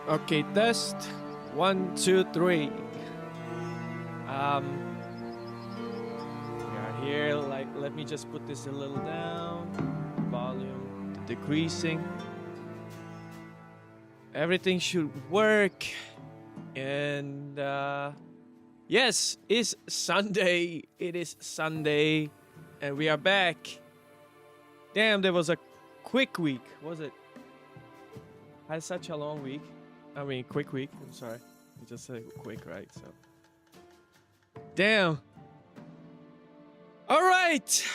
Okay, test. One, two, three. We are here. Like, let me just put this a little down. Volume decreasing. Everything should work. And yes, it's Sunday. It is Sunday, and we are back. Damn, there was a quick week. Was it? Had such a long week. I mean, quick week. I'm sorry. You just said quick, right? So, damn. All right.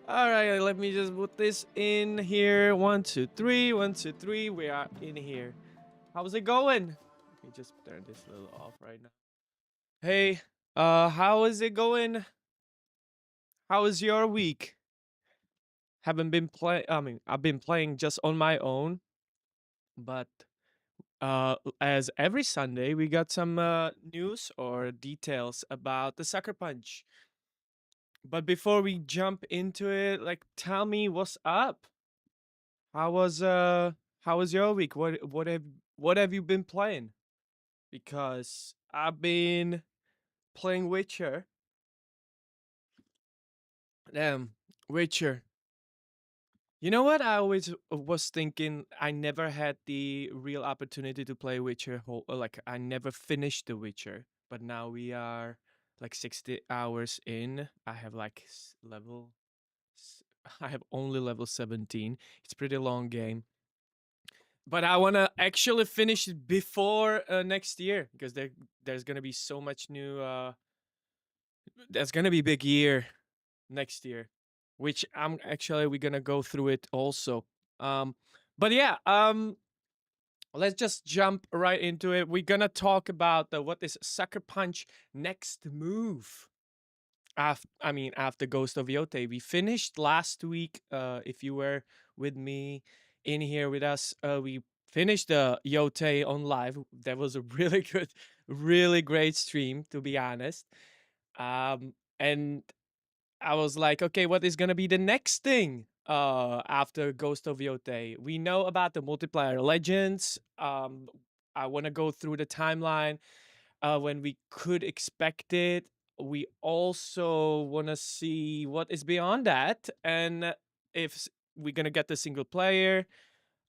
All right. Let me just put this in here. One, two, three. One, two, three. We are in here. How's it going? Let me just turn this a little off right now. Hey, how is it going? How is your week? Haven't been play. I mean, I've been playing just on my own, but as every Sunday, we got some news or details about the Sucker Punch. But before we jump into it, like, tell me what's up. How was how was your week? What have you been playing? Because I've been playing Witcher. Damn, Witcher. You know what? I always was thinking I never had the real opportunity to play Witcher. Like I never finished The Witcher, but now we are like 60 hours in. I have like I have only level 17. It's pretty long game, but I want to actually finish it before next year because there's gonna be so much new. There's gonna be big year next year, which I'm actually we're gonna go through it also. Um, but yeah, let's just jump right into it. We're gonna talk about what is Sucker Punch next move. After Ghost of Yote, we finished last week. If you were with me in here with us, we finished the Yote on live. That was a really good, really great stream, to be honest. And I was like, okay, what is gonna be the next thing after Ghost of Yote? We know about the multiplayer legends. I want to go through the timeline when we could expect it. We also want to see what is beyond that, and if we're gonna get the single player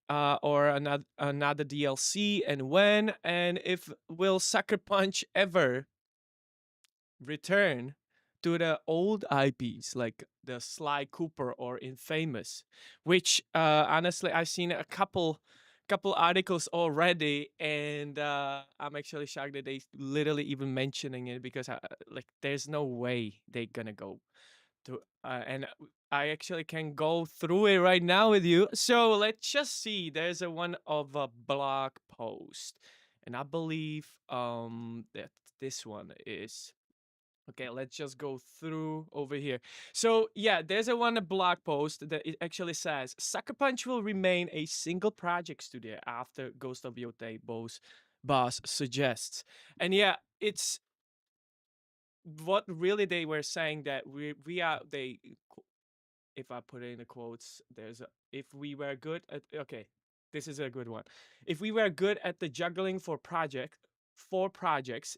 or another DLC, and when, and if will Sucker Punch ever return to the old IPs like the Sly Cooper or Infamous, which honestly I've seen a couple articles already, and I'm actually shocked that they literally even mentioning it because like there's no way they're gonna go to and I actually can go through it right now with you. So let's just see. There's a one of a blog post, and I believe that this one is. Okay, let's just go through over here. So yeah, there's a one blog post that it actually says Sucker Punch will remain a single project studio after Ghost of Yote boss suggests. And yeah, it's what really they were saying that we are they if I put it in the quotes, there's a if we were good at okay, this is a good one. If we were good at the juggling for projects,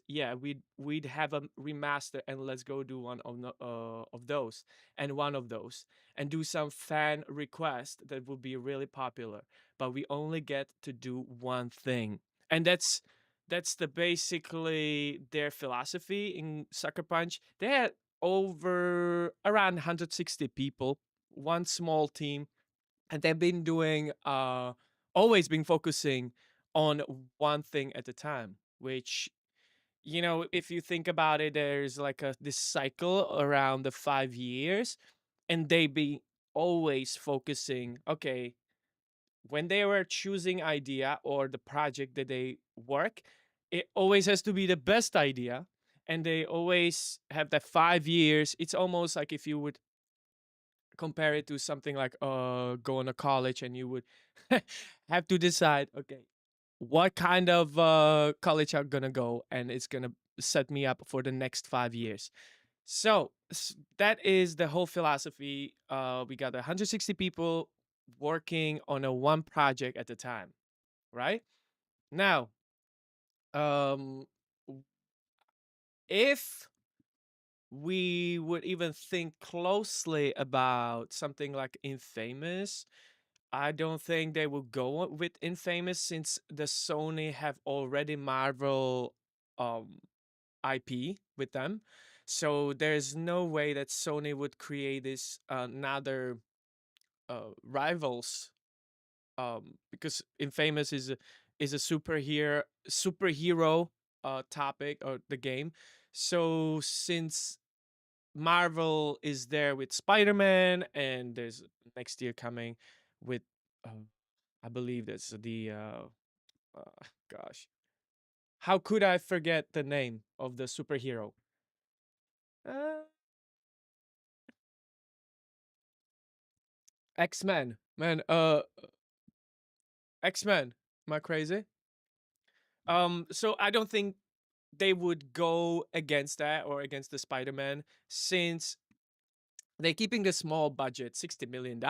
yeah, we'd have a remaster and let's go do one of those and one of those and do some fan request that would be really popular. But we only get to do one thing, and that's the basically their philosophy in Sucker Punch. They had over around 160 people, one small team, and they've been doing always been focusing on one thing at a time, which if you think about it, there's like this cycle around the 5 years, and they be always focusing, okay, when they were choosing idea or the project that they work, it always has to be the best idea, and they always have that 5 years. It's almost like if you would compare it to something like going to college, and you would have to decide, okay, what kind of college I'm gonna go, and it's gonna set me up for the next 5 years. So that is the whole philosophy. We got 160 people working on a one project at a time, right? Now, Um, w- if we would even think closely about something like Infamous, I don't think they will go with Infamous since the Sony have already Marvel um IP with them. So there's no way that Sony would create this another rivals because Infamous is a superhero topic or the game. So since Marvel is there with Spider-Man and there's next year coming with I believe that's the gosh. How could I forget the name of the superhero? Uh, X-Men. Man, X-Men. Am I crazy? So I don't think they would go against that or against the Spider-Man since they're keeping the small budget, $60 million,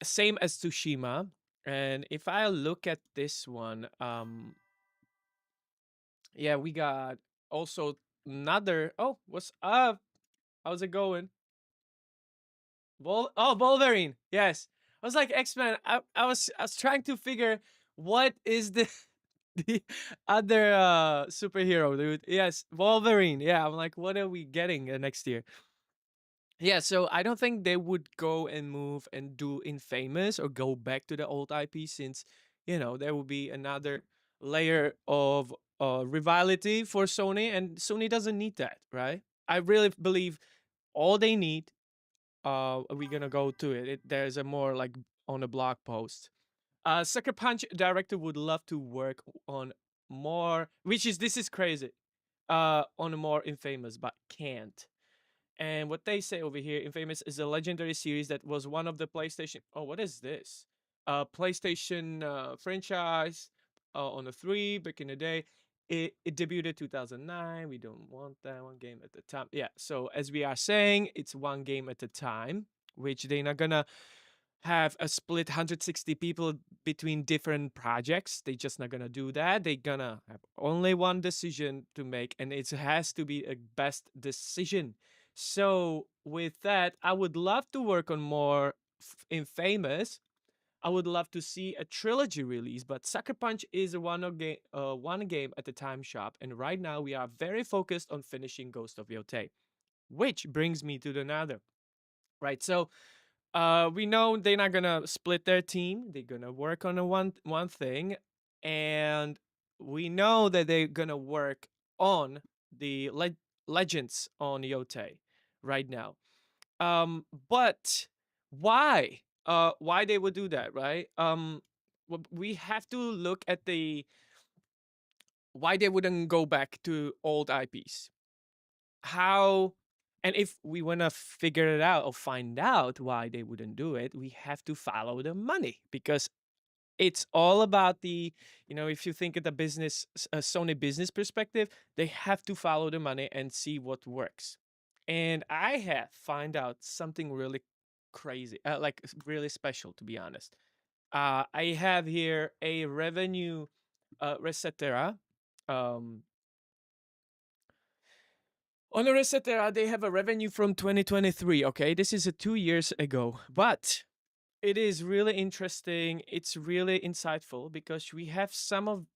same as Tsushima. And if I look at this one, yeah, we got also another. Oh, what's up? How's it going? Wolverine. Yes, I was like X-Men. I was trying to figure what is the the other superhero, dude. Yes, Wolverine. Yeah, I'm like, what are we getting next year? Yeah, so I don't think they would go and move and do Infamous or go back to the old IP since, there will be another layer of rivalry for Sony, and Sony doesn't need that, right? I really believe all they need, we're gonna go to there's a more like on a blog post. Sucker Punch director would love to work on more, which is this is crazy, on a more Infamous, but can't. And what they say over here, Infamous is a legendary series that was one of the PlayStation. Oh, what is this? PlayStation franchise on the 3 back in the day. It debuted 2009. We don't want that one game at the time. Yeah. So as we are saying, it's one game at a time, which they're not gonna have a split 160 people between different projects. They're just not gonna do that. They're gonna have only one decision to make, and it has to be a best decision. So with that, I would love to work on more Infamous. I would love to see a trilogy release, but Sucker Punch is one game at a time shop, and right now we are very focused on finishing Ghost of Yotei, which brings me to the another. Right, so we know they're not gonna split their team. They're gonna work on a one thing, and we know that they're gonna work on the legends on Yotei right now. But why? Why they would do that, right? We have to look at the why they wouldn't go back to old IPs. How and if we want to figure it out or find out why they wouldn't do it, we have to follow the money because it's all about if you think of the Sony business perspective, they have to follow the money and see what works. And I have find out something really crazy, like really special, to be honest. I have here a revenue recetera. Um, On the Resetera, they have a revenue from 2023. Okay, this is 2 years ago, but it is really interesting. It's really insightful because we have some of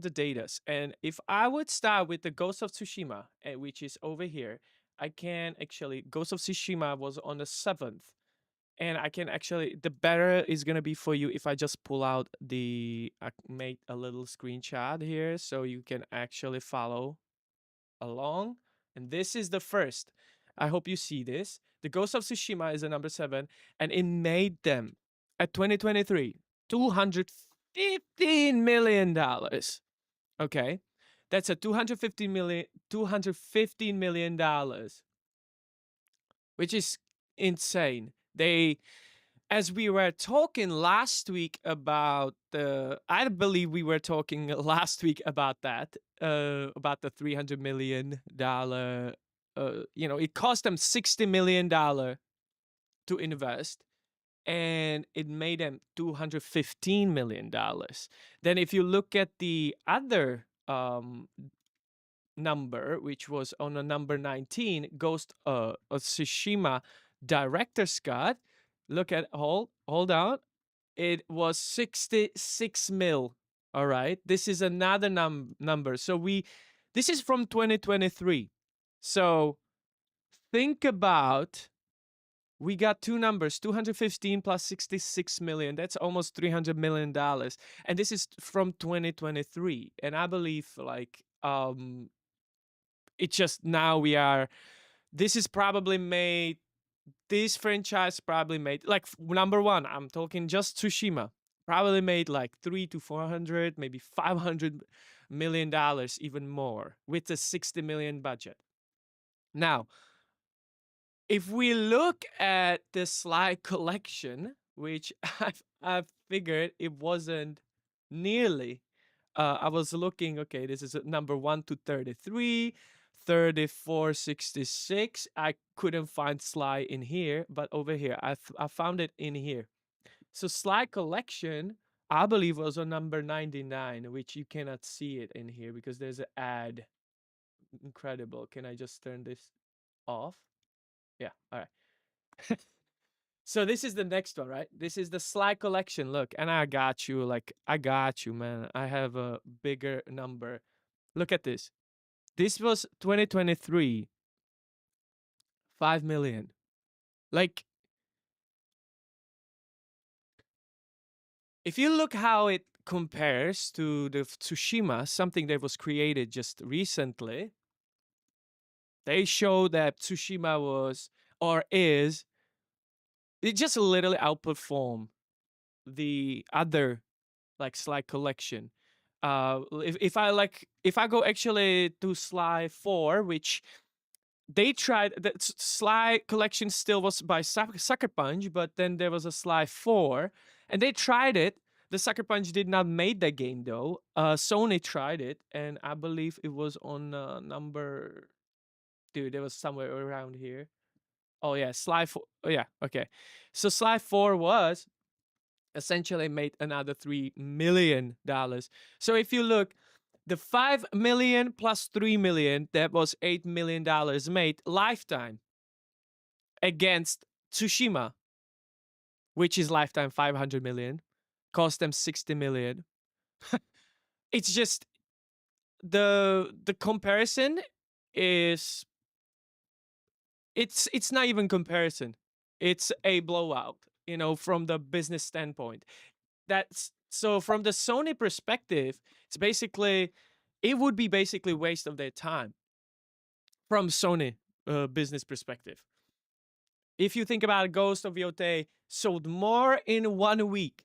the datas. And if I would start with the Ghost of Tsushima, which is over here, I can actually Ghost of Tsushima was on the 7th, and I can actually the better is gonna be for you if I just pull out I made a little screenshot here so you can actually follow along. And this is the first. I hope you see this. The Ghost of Tsushima is the number 7, and it made them at 2023 $215 million. Okay, that's a 215 million dollars, which is insane. As we were talking last week about I believe we were talking last week about that, about the $300 million. It cost them $60 million to invest, and it made them $215 million. Then, if you look at the other um, number, which was on a number 19, Ghost of Tsushima director's cut. Look at hold on. It was 66 mil. All right. This is another number. So this is from 2023. So think about, we got two numbers, 215 plus 66 million. That's almost $300 million. And this is from 2023. And I believe like it's just now we are, this is probably made, this franchise probably made like number one, I'm talking just Tsushima, probably made like 300 to 400, maybe $500 million, even more, with a 60 million budget. Now, if we look at the slide collection, which I've figured it wasn't nearly. I was looking. Okay, this is number 1 to 33, 34, 66. I couldn't find slide in here, but over here I found it in here. So slide collection, I believe, was on number 99, which you cannot see it in here because there's an ad. Incredible. Can I just turn this off? Yeah. All right. So this is the next one, right? This is the slide collection. Look, and I got you. Like, I got you, man. I have a bigger number. Look at this. This was 2023, 5 million. Like, if you look how it compares to the Tsushima, something that was created just recently, they show that Tsushima was or is, it just a little outperform the other like slide collection. If I go actually to slide 4, which they tried, the slide collection still was by Sucker Punch, but then there was a slide 4, and they tried it. The Sucker Punch did not make that game though. Sony tried it, and I believe it was on number. Dude, it was somewhere around here. Oh yeah, slide 4. Oh yeah, okay. So slide 4 was essentially made another $3 million. So if you look, the 5 million plus 3 million, that was $8 million made lifetime against Tsushima, which is lifetime 500 million, cost them 60 million. It's just the comparison is, it's not even comparison. It's a blowout, from the business standpoint. That's so from the Sony perspective, it's basically, it would be basically waste of their time from Sony business perspective. If you think about it, Ghost of Yotei sold more in 1 week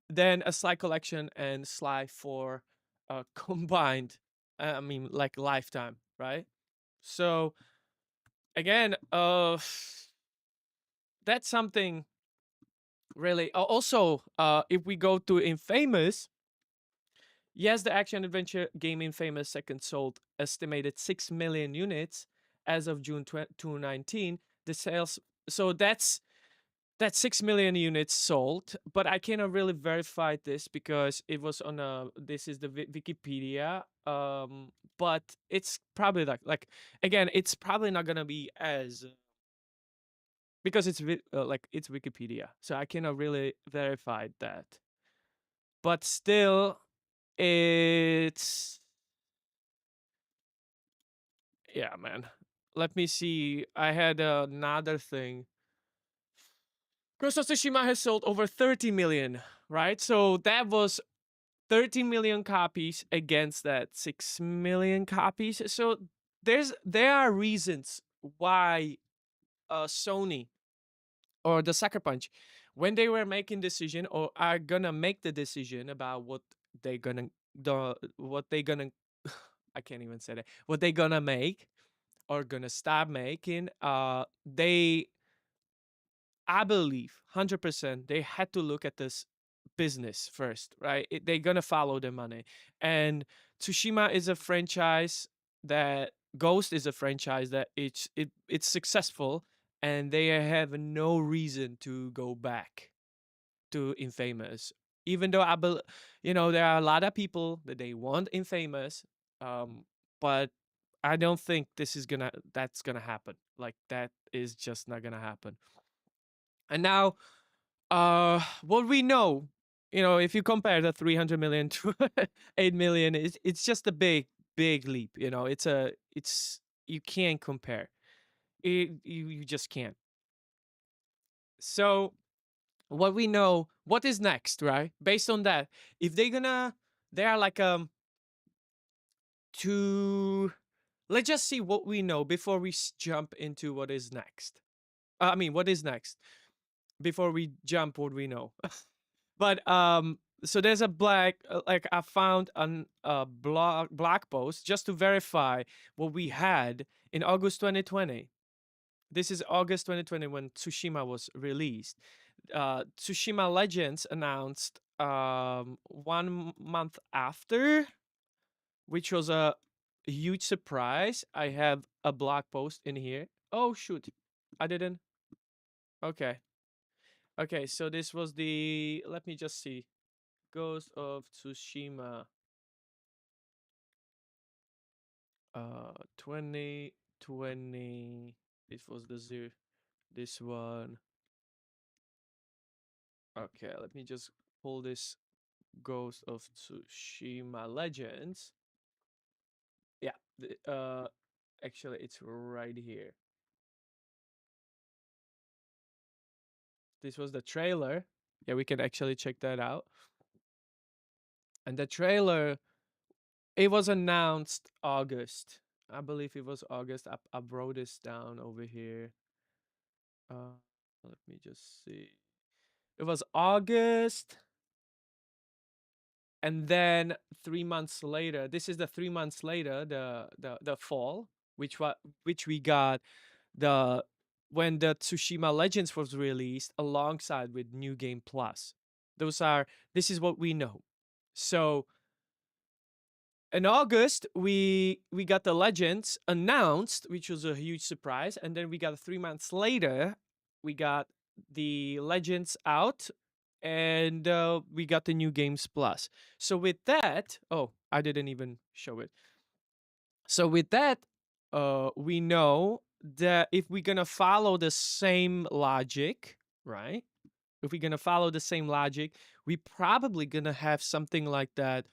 than a Sly Collection and Sly 4 combined. I mean, like lifetime, right? So again, that's something really. Also, if we go to Infamous, yes, the action adventure game Infamous Second sold estimated 6 million units as of June 2019. The sales, so that's 6 million units sold, but I cannot really verify this because it was on this is the Wikipedia. But it's probably like again, it's probably not gonna be as, because it's like it's Wikipedia, so I cannot really verify that. But still, it's, yeah, man. Let me see. I had another thing. Ghost of Tsushima has sold over 30 million, right? So that was 13 million copies against that 6 million copies. So there are reasons why Sony or the Sucker Punch, when they were making decision or are gonna make the decision about what they gonna what they gonna I can't even say that, what they gonna make or gonna stop making, they, I believe 100% they had to look at this business first, right? They're gonna follow the money. And Tsushima is a franchise that, Ghost is a franchise that it's successful, and they have no reason to go back to Infamous. Even though there are a lot of people that they want Infamous, Um, but I don't think that's gonna happen. Like that is just not gonna happen. And now, what we know, if you compare the 300 million to 8 million, it's just a big leap. It's you can't compare. You just can't. So what we know, what is next, right? Based on that, if they are like to let's just see what we know before we jump into what is next. I mean, what is next before we jump what we know. But so there's a like I found an blog post just to verify what we had in August 2020. This is August 2020 when Tsushima was released. Tsushima Legends announced 1 month after, which was a huge surprise. I have a blog post in here. Oh shoot, I didn't. Okay, okay. So this was the. Let me just see. Ghost of Tsushima. 2020. This was the zero. This one. Okay, let me just pull this Ghost of Tsushima Legends. Yeah. Actually, it's right here. This was the trailer. Yeah, we can actually check that out. And the trailer, it was announced August. I believe it was August. I wrote this down over here. Let me just see. It was August, and then 3 months later. This is the 3 months later, the fall, which we got the when the Tsushima Legends was released alongside with New Game Plus. Those are this is what we know. So in August, we got the Legends announced, which was a huge surprise, and then we got 3 months later, we got the Legends out, and we got the New Games Plus. So with that, oh, I didn't even show it. So with that, we know that if we're gonna follow the same logic, right? If we're gonna follow the same logic, we probably gonna have something like that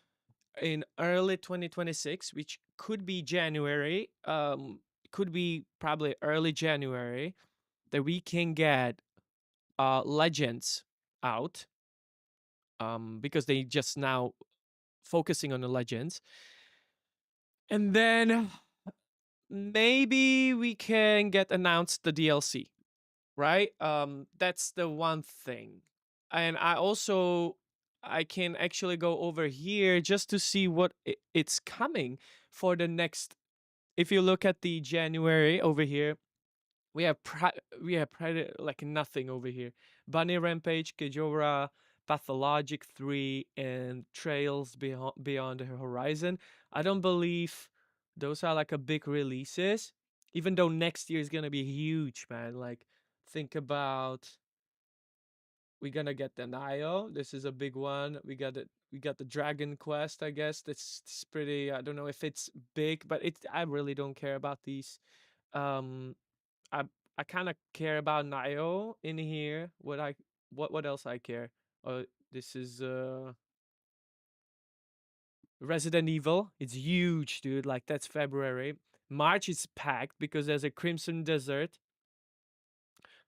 in early 2026, which could be January, could be probably early January, that we can get Legends out, because they just now focusing on the Legends. And then maybe we can get announced the DLC, right? That's the one thing. And I can actually go over here just to see what it's coming for the next. If you look at the January over here, we have like nothing over here. Bunny Rampage, Kejora, Pathologic 3, and Trails Beyond the Horizon. I don't believe those are like a big releases, even though next year is gonna be huge, man. Like, think about, we're gonna get the Nio. This is a big one. We got the Dragon Quest, I guess. That's pretty. I don't know if it's big, but I really don't care about these. Um, I I kind of care about Nio in here. What else I care? This is Resident Evil. It's huge, dude. Like that's February. March is packed because there's a Crimson Desert.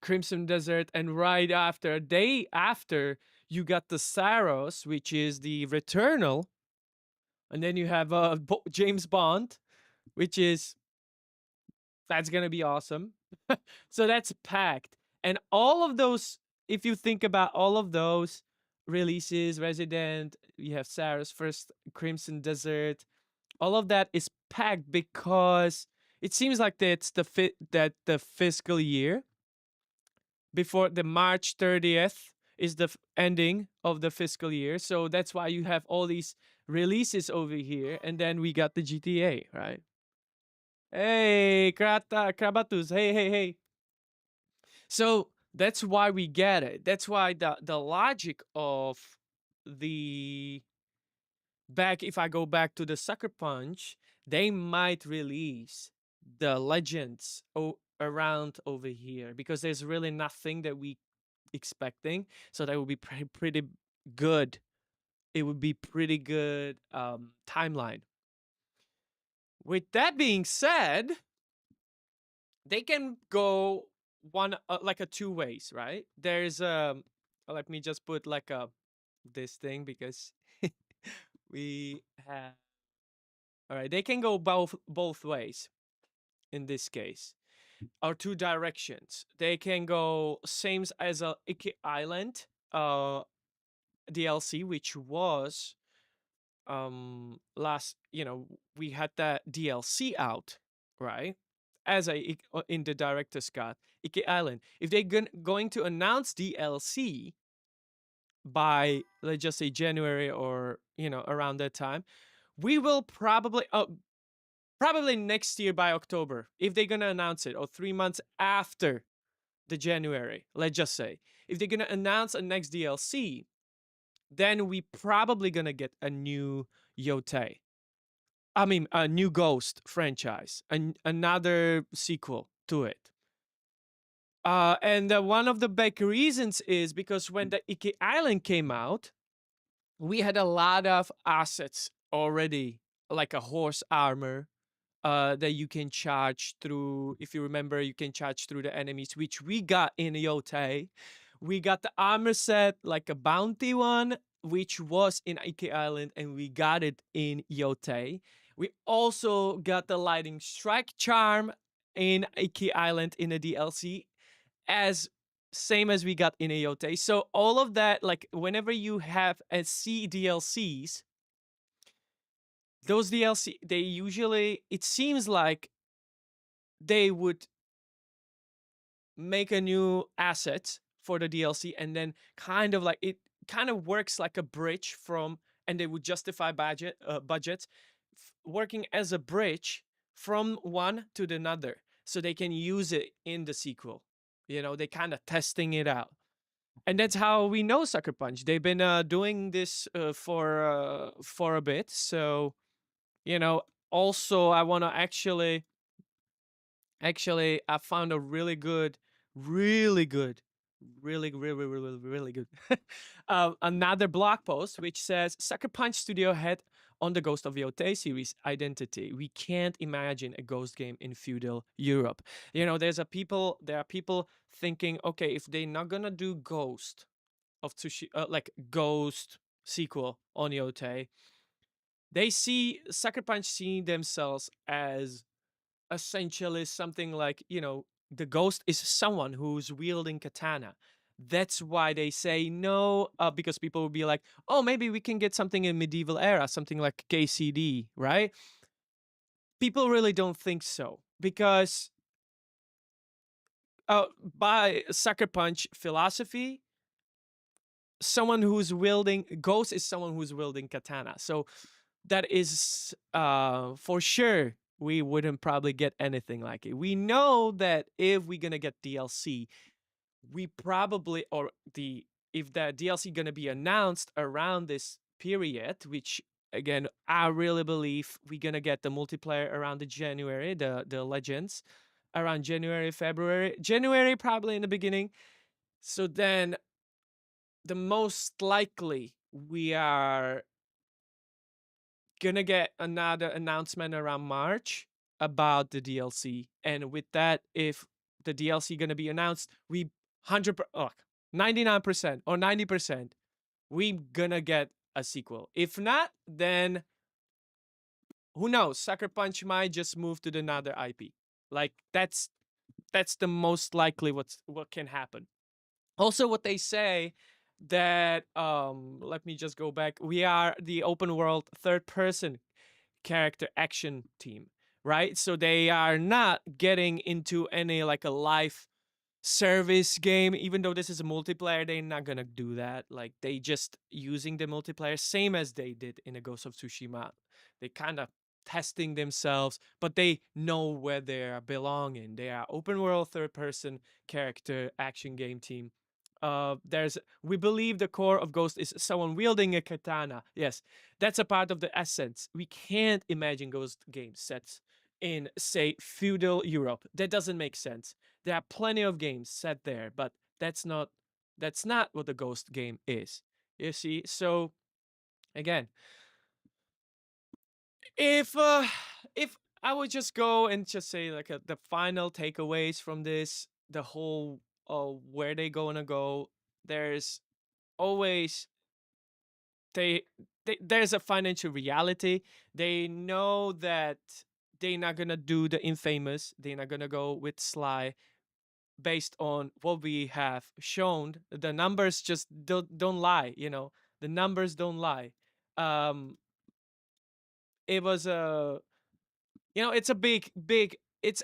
Crimson Desert, and right after, a day after, you got the Saros, which is the Returnal, and then you have James Bond, which is that's gonna be awesome. So that's packed, and all of those. If you think about all of those releases, Resident, you have Saros first, Crimson Desert, all of that is packed because it seems like that's the fiscal year before the March 30th is the ending of the fiscal year. So that's why you have all these releases over here. And then we got the GTA, right? Hey, Krabatus. Hey, hey, hey. So that's why we get it. That's why the logic of the if I go back to the Sucker Punch, they might release the legends around over here because there's really nothing that we expecting. So that would be pretty good. It would be pretty good timeline. With that being said, they can go one like a two ways, right? There's let me just put like a this thing because we have all right. They can go both ways in this case, or two directions. They can go same as a Iki Island DLC, which was last we had that DLC out, right, as in the director's cut, Ike Island. If they're going to announce DLC by, let's just say, January, or around that time, we will probably next year by October, if they're gonna announce it, or 3 months after the January, let's just say, if they're gonna announce a next DLC, then we probably gonna get a new Yotei. I mean, a new Ghost franchise, another sequel to it. And one of the big reasons is because when the Iki Island came out, we had a lot of assets already, like a horse armor that you can charge through. If you remember, you can charge through the enemies, which we got in Yotei. We got the armor set, like a bounty one, which was in Ike Island, and we got it in Yotei. We also got the lightning strike charm in Ike Island in a DLC, as same as we got in Yotei. So all of that, like whenever you have a C DLCs, those DLC, they usually, it seems like they would make a new asset for the DLC, and then kind of like it kind of works like a bridge from, and they would justify budgets working as a bridge from one to the other, so they can use it in the sequel. They kind of testing it out, and that's how we know Sucker Punch. They've been doing this for a bit, so you know. Also, I want to actually, I found a really good, really good, really good another blog post which says Sucker Punch Studio head on the Ghost of Yotei series identity. We can't imagine a ghost game in feudal Europe. There are people thinking, okay, if they're not gonna do Ghost of Tsushima, like Ghost sequel on Yotei, they see Sucker Punch seeing themselves as essentially something like, the ghost is someone who's wielding katana. That's why they say no, because people will be like, oh, maybe we can get something in medieval era, something like KCD, right? People really don't think so, because by Sucker Punch philosophy, someone who's wielding ghost is someone who's wielding katana. So that is for sure we wouldn't probably get anything like it. We know that if we're gonna get DLC, we probably, or the if the DLC gonna be announced around this period, which again I really believe we're gonna get the multiplayer around the January, the Legends around January, February, January probably in the beginning. So then the most likely we are gonna get another announcement around March about the DLC, and with that, if the DLC gonna be announced, we 99% or 90%, we gonna get a sequel. If not, then who knows? Sucker Punch might just move to another IP. Like that's the most likely what can happen. Also, what they say that let me just go back. We are the open world third person character action team, right? So they are not getting into any like a live service game. Even though this is a multiplayer, they're not gonna do that. Like they just using the multiplayer same as they did in a Ghost of Tsushima. They kind of testing themselves, but they know where they are belonging. They are open world third person character action game team. There's we believe the core of Ghost is someone wielding a katana. Yes, that's a part of the essence. We can't imagine Ghost games set in, say, feudal Europe. That doesn't make sense. There are plenty of games set there, but that's not what the Ghost game is. You see, so again, if uh if I would just go and just say like the final takeaways from this, the whole where they gonna go, there's always they, there's a financial reality. They know that they're not gonna do the infamous. They're not gonna go with Sly based on what we have shown. The numbers just don't lie. The numbers don't lie. Um, it was a it's a big. It's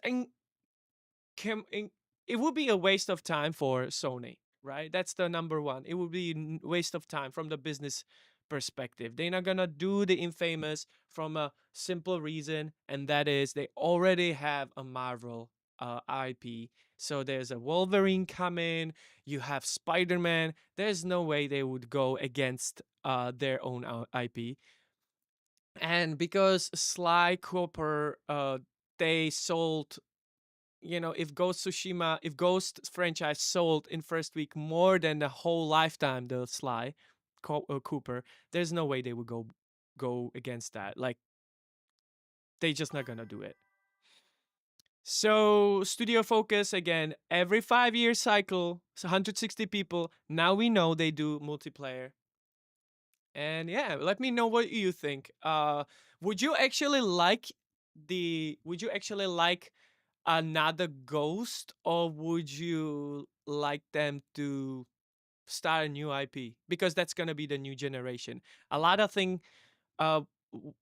it would be a waste of time for Sony, right? That's the number one. It would be waste of time from the business perspective. They're not gonna do the infamous from a simple reason, and that is they already have a Marvel IP. So there's a Wolverine coming. You have Spider-Man. There's no way they would go against their own IP. And because Sly Cooper, they sold, if Ghost franchise sold in first week more than the whole lifetime the Sly Cooper, there's no way they would go against that. Like, they just not gonna do it. So studio focus again, every 5 year cycle, so 160 people. Now we know they do multiplayer. And yeah, let me know what you think. Would you actually like another Ghost, or would you like them to start a new IP? Because that's gonna be the new generation. A lot of thing.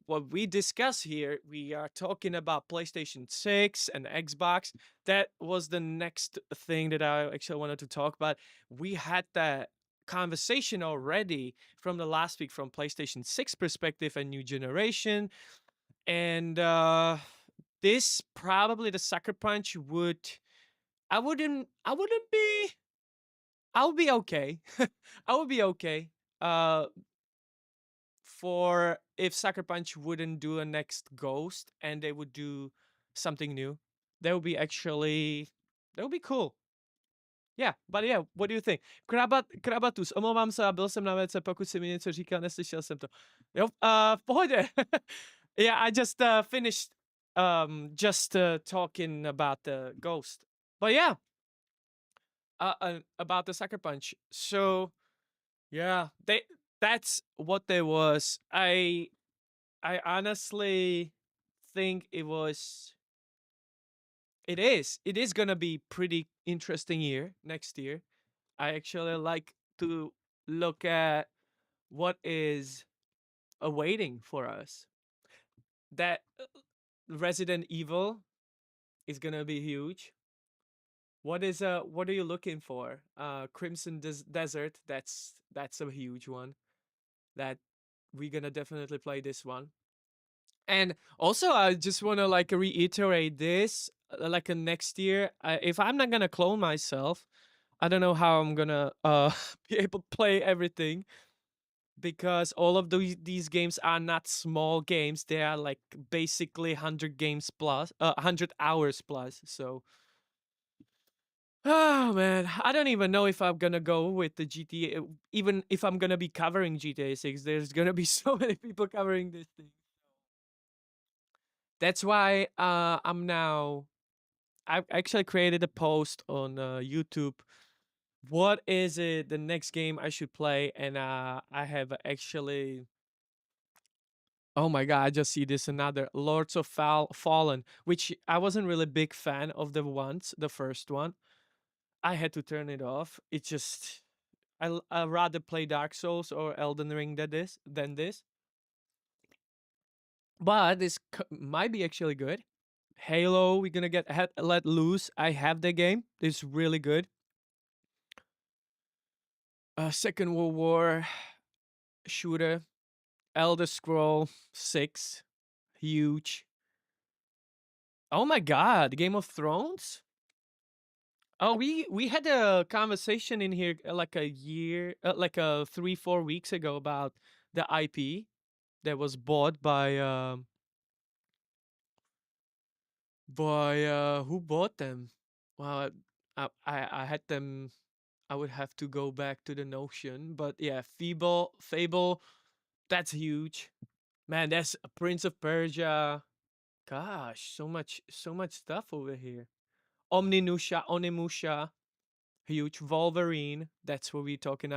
What we discuss here, we are talking about PlayStation 6 and Xbox. That was the next thing that I actually wanted to talk about. We had that conversation already from the last week from PlayStation 6 perspective and new generation. And this probably the sucker punch would I wouldn't be I would be okay. I would be okay. Uh for if Sucker Punch wouldn't do a next Ghost and they would do something new. That would be actually that would be cool. Yeah, but yeah, what do you think? Krabatus, omlouvám se a byl jsem na WC, pokud si mi něco říkal, neslyšel jsem to. Jo, v pohodě. Yeah, I just finished just talking about the Ghost. But yeah, about the Sucker Punch. So, yeah, that's what there was. I honestly think it is gonna be pretty interesting year next year. I actually like to look at what is awaiting for us. That Resident Evil is gonna be huge. What are you looking for? Crimson Desert, that's a huge one. That we're gonna definitely play this one. And also, I just want to like reiterate this, like next year, if I'm not gonna clone myself, I don't know how I'm gonna be able to play everything, because all of these games are not small games. They are like basically 100 games plus, 100 hours plus. So, oh man, I don't even know if I'm gonna go with the GTA. Even if I'm gonna be covering GTA 6, there's gonna be so many people covering this thing. That's why I actually created a post on YouTube. What is it the next game I should play? And I have actually, oh my god, I just see this another Lords of Fallen, which I wasn't really big fan of the first one. I had to turn it off. It just I rather play Dark Souls or Elden Ring than this. But this might be actually good. Halo, we're gonna get let loose. I have the game. It's really good. Second World War shooter, Elder Scroll 6, huge. Oh my god, Game of Thrones? Oh, we had a conversation in here like a year, like 3-4 weeks ago about the IP that was bought by who bought them? Well, I had them. I would have to go back to the Notion, but yeah, Fable, that's huge, man. That's a Prince of Persia. Gosh, so much stuff over here. Onimusha, huge. Wolverine, that's what we're talking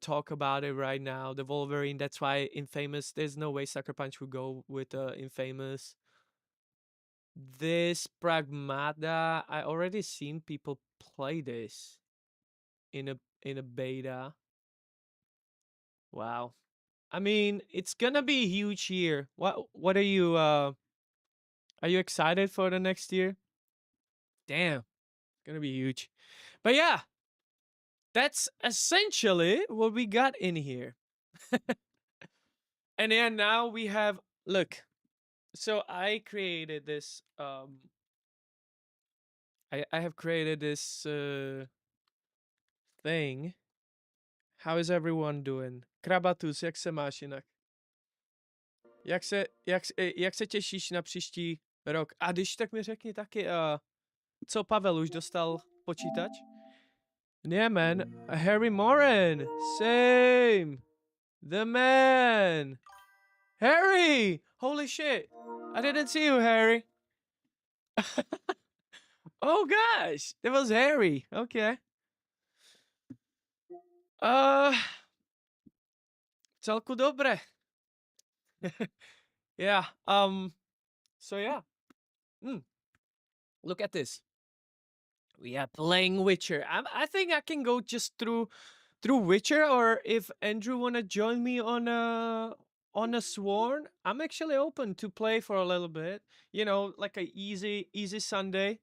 talk about it right now. The Wolverine, that's why Infamous. There's no way Sucker Punch would go with Infamous. This Pragmata, I already seen people play this in a beta. Wow. I mean, it's gonna be a huge year. What are you excited for the next year? Damn, it's gonna be huge. But yeah, that's essentially what we got in here. And then now we have, look. So I created this I have created this thing. How is everyone doing? Krabatus, jak se máš jinak? Jak se těšíš na příští rok? A když tak mi řekni taky, co Pavel už dostal počítač? Yeah, man. Harry Moran. Same. The man. Harry! Holy shit. I didn't see you, Harry. Oh gosh, that was Harry. Okay. Celku dobre. Yeah. So yeah. Look at this. We are playing Witcher. I think I can go just through Witcher, or if Andrew wanna join me on a Sworn, I'm actually open to play for a little bit. You know, like a easy Sunday.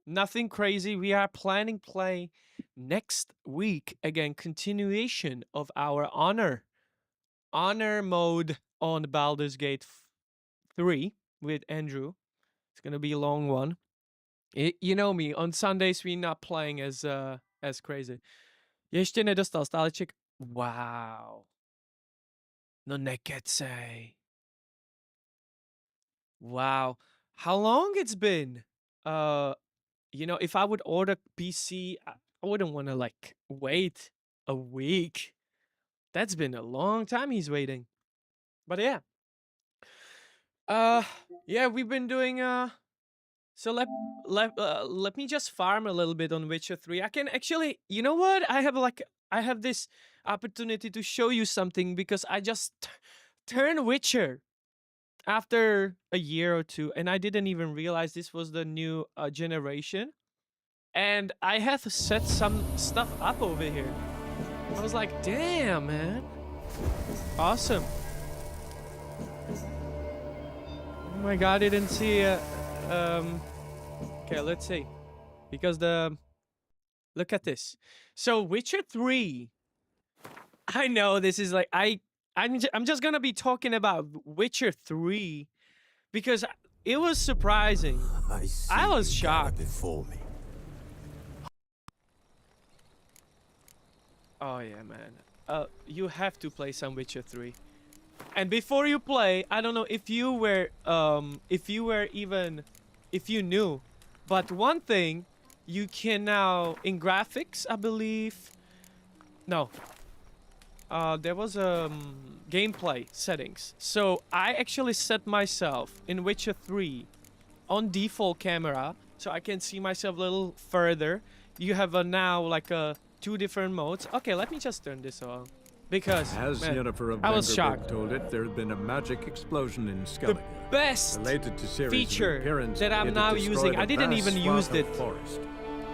Nothing crazy. We are planning play next week again. Continuation of our honor mode on Baldur's Gate 3 with Andrew. It's gonna be a long one. You know me. On Sundays we're not playing as crazy. Ještě nedostal stáleček. Wow. No nekecej. Wow. How long it's been? You know, if I would order PC, I wouldn't want to like wait a week. That's been a long time he's waiting. But yeah. Yeah, we've been doing so let me just farm a little bit on Witcher 3. I can actually, you know what? I have this opportunity to show you something because I just turned Witcher after a year or two, and I didn't even realize this was the new generation. And I have set some stuff up over here. I was like, damn, man. Awesome. Oh my god, I didn't see okay, let's see. Because look at this. So Witcher 3. I know this is like I'm just gonna be talking about Witcher 3 because it was surprising. I was shocked. Before me. Oh yeah, man. You have to play some Witcher 3. And before you play, I don't know if you knew, but one thing you can now in graphics, I believe. No. There was gameplay settings. So I actually set myself in Witcher 3 on default camera so I can see myself a little further. You have now like 2 different modes. Okay, let me just turn this on. Because, as Yennefer of I was shocked. told it, there had been a magic explosion in Skellige. The best related to Ciri's feature appearance, that I'm now using. I didn't even use it. Forest.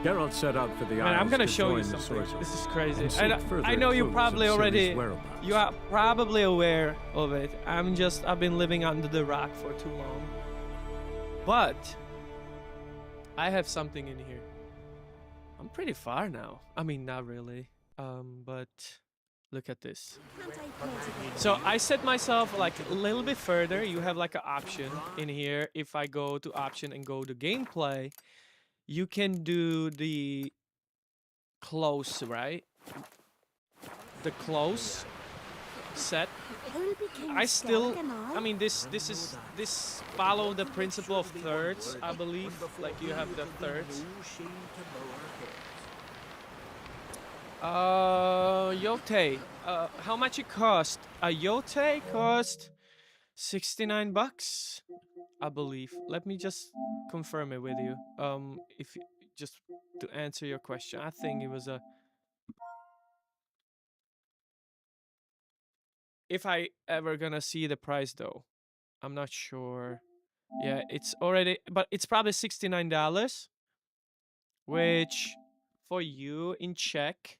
Geralt set out for the Man, I'm gonna to show you join the something. sorcerer This is crazy. and seek I know further you clues probably of Ciri's already. whereabouts. You are probably aware of it. I've been living under the rock for too long. But I have something in here. I'm pretty far now. I mean, not really. But look at this. So I set myself like a little bit further. You have like an option in here. If I go to option and go to gameplay, you can do the close, right? The close set. I still, I mean, this follow the principle of thirds, I believe. Like you have the thirds. Yotei. How much it cost? A Yotei cost 69 bucks, I believe. Let me just confirm it with you. If just to answer your question, I think it was a. If I ever gonna see the price though, I'm not sure. Yeah, it's already, but it's probably $69, which for you in Czech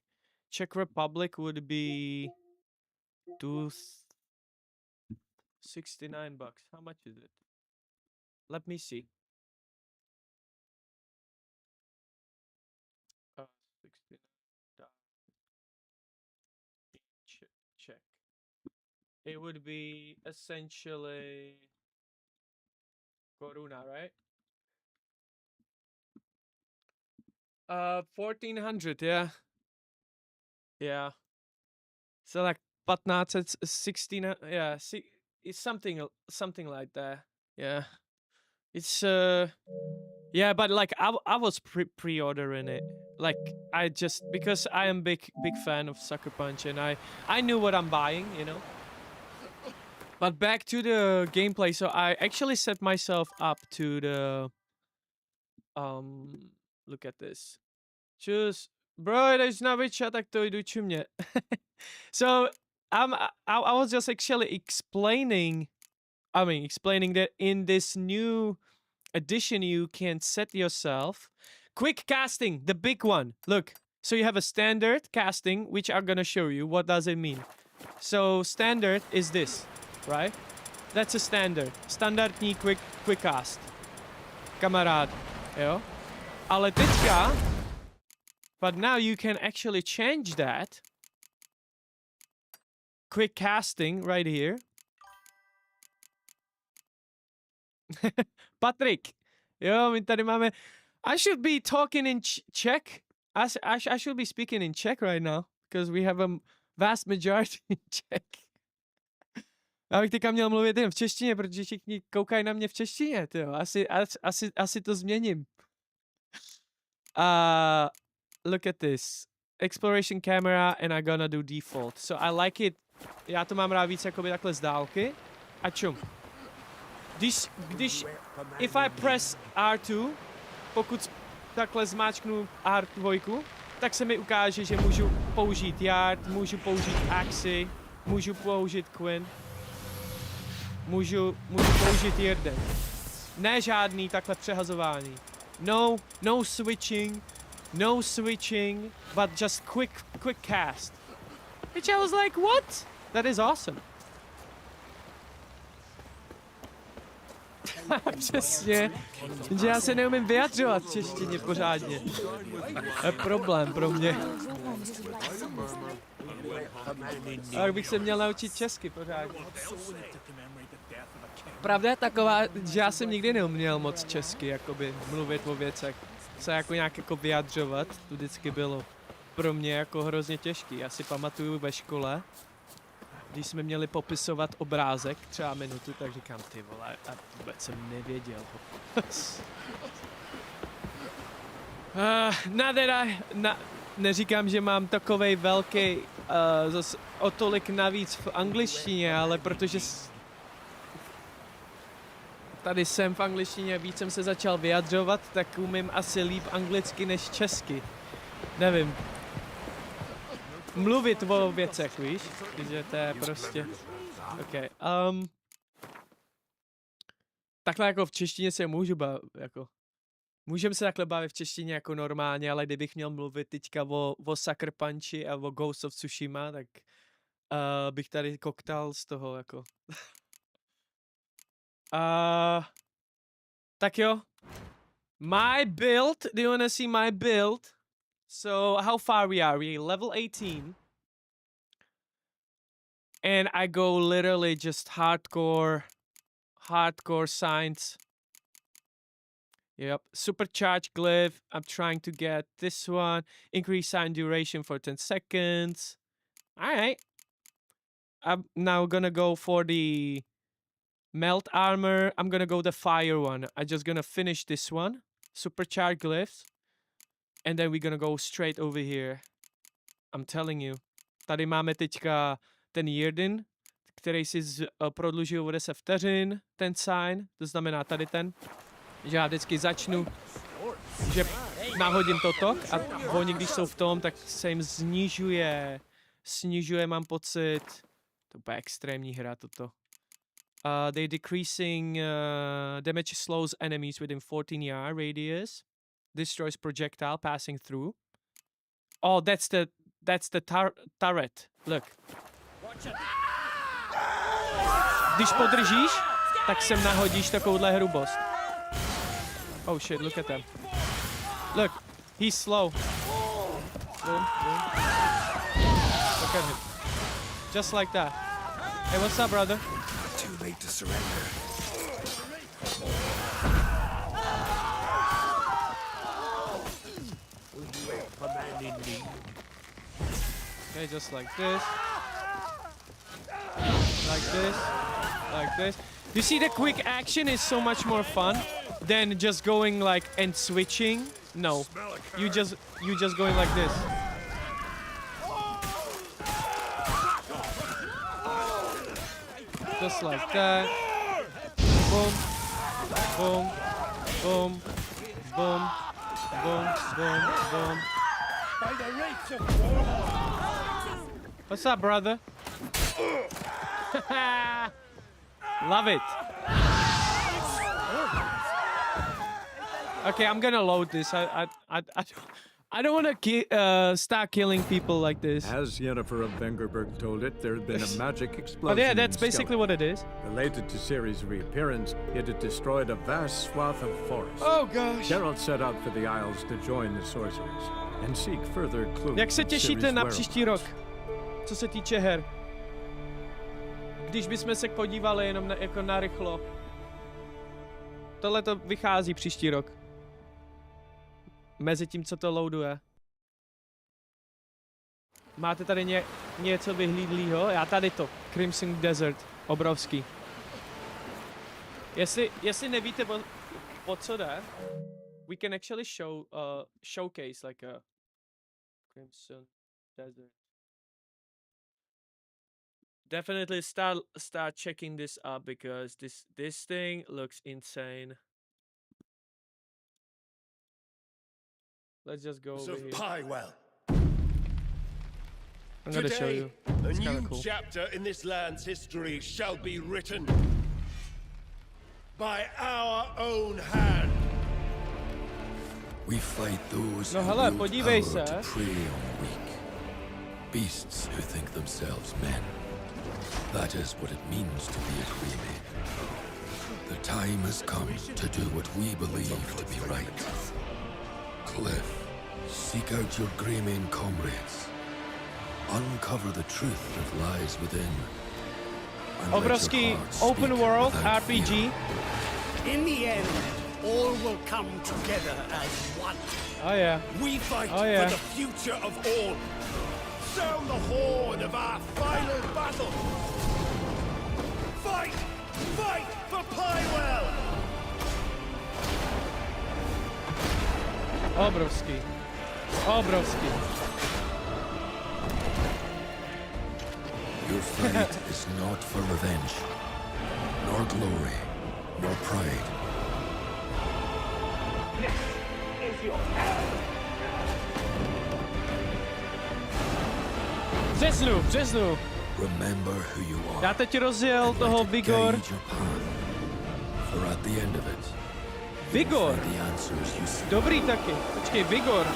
Republic would be two 69 bucks. How much is it? Let me see. 69 Czech. It would be essentially koruna, right? 1400, yeah. Yeah. So like 1500, it's 16, yeah, it's something like that. Yeah. It's yeah, but like I was pre-ordering it. Like I just because I am big fan of Sucker Punch and I knew what I'm buying, you know. But back to the gameplay. So I actually set myself up to the look at this. Čus. Bro, jdeš na Witcha, tak to jdu čumě. So I was just actually explaining that in this new edition you can set yourself quick casting, the big one. Look, so you have a standard casting, which I'm gonna show you. What does it mean? So standard is this, right? That's a standard. Standardní quick cast. Kamarád, jo? Ale teďka, but now you can actually change that. Quick casting right here. Patrik, jo, my tady máme. I should be talking in Czech. I should be speaking in Czech right now because we have a vast majority in Czech. Já bych teďka měl mluvit jen v češtině, protože všichni koukají na mě v češtině, tyjo. Asi to změním. Look at this. Exploration camera and I'm gonna do default. So I like it. Já to mám rád víc jakoby takhle z dálky. A čum. If I press R2, pokud takhle zmáčknu R2, tak se mi ukáže, že můžu použít Yard, můžu použít Axi, můžu použít Quinn, můžu použít Jirden. Ne žádný takhle přehazování. No switching, but just quick cast. Which I was like, what? That is awesome. Přesně, že já se neumím vyjadřovat v češtině pořádně. To je problém pro mě. Tak bych se měl naučit česky pořádně. Pravda je taková, že já jsem nikdy neuměl moc česky, jakoby mluvit o věcech. Se jako nějak jako vyjadřovat, to vždycky bylo pro mě jako hrozně těžký. Já si pamatuju ve škole, když jsme měli popisovat obrázek třeba minutu, tak říkám, ty vole, a vůbec jsem nevěděl. Neříkám, že mám takovej velký, zase o tolik navíc v angličtině, ale protože tady jsem v angličtině, víc jsem se začal vyjadřovat, tak umím asi líp anglicky než česky. Nevím. Mluvit o věcech, víš? Takže to je prostě... OK. Takhle jako v češtině se můžu bavit, jako... Můžeme se takhle bavit v češtině jako normálně, ale kdybych měl mluvit teďka o Sucker Punchi a o Ghost of Tsushima, tak bych tady koktal z toho, jako... Tak jo. My build, do you wanna see my build? So, how far we are? We're level 18. And I go literally just hardcore science. Yep. Supercharge glyph. I'm trying to get this one. Increase sign duration for 10 seconds. Alright. I'm now gonna go for the melt armor. I'm gonna go the fire one. I'm just gonna finish this one. Supercharge glyphs. And then we're gonna go straight over here. I'm telling you. Tady máme teďka ten jeden, který si prodlužuje o 10 vteřin, ten sign. To znamená tady ten. Že já vždycky začnu, že nahodím toto a oni, když jsou v tom, tak se jim snižuje, mám pocit. To bude extrémní hra toto. They decreasing damage slows enemies within 14 yard radius. Destroys projectile passing through. Oh, that's the turret. Look. Když podržíš, tak sem nahodíš takovouhle hrubost. Oh shit, look at them. Look, he's slow. Boom, boom. Look at him. Just like that. Hey, what's up, brother? Too late to surrender. Okay, just like this. Like this. Like this. You see, the quick action is so much more fun than just going like and switching. No, you just going like this. Just like that. Boom, boom, boom, boom, boom, boom, boom. What's up, brother? Love it. Okay, I'm gonna load this. I don't want to start killing people like this. As Yennefer of Vengerberg told it, there had been a magic explosion. But yeah, that's in basically Skellige. what it is. Related to Ciri's reappearance, it had destroyed a vast swath of forest. Oh gosh. Geralt set out for the Isles to join the sorcerers and seek further clues. Jak se of těšíte Ciri's na whereabouts. příští rok, co se týče her? Když bychom se podívali jenom jako na rychlo. Tohle to vychází příští rok. Mezi tím, co to loaduje. Máte tady něco vyhlídlýho? Já tady to. Crimson Desert. Obrovský. Jestli nevíte, o co jde, we can actually showcase like a Crimson Desert. Definitely start checking this up because this thing looks insane. Let's just go over here. Pywell. I'm gonna show you. A It's kinda new cool. chapter in this land's history shall be written by our own hand. We fight those No who hele, wield podívej power se. to prey on the weak. Beasts who think themselves men. That is what it means to be a Freeman. The time has come to do what we believe to be right. Cliff, seek out your Greymane comrades. Uncover the truth that lies within. And let Obrovský your heart open speak world without RPG. fear. In the end, all will come together as one. Oh yeah. We fight Oh, yeah. for the future of all. Sound the horn of our final battle. Fight! Fight for Pywell! Obrovský. Obrovský. Your fight is not for revenge, nor glory, nor pride. Březnu. Remember who you are. Já teď rozjel and toho let it Vigor. guide your path. For at the end of it, Vigor. find the answers you seek. Dobrý taky. Počkej, Vigor.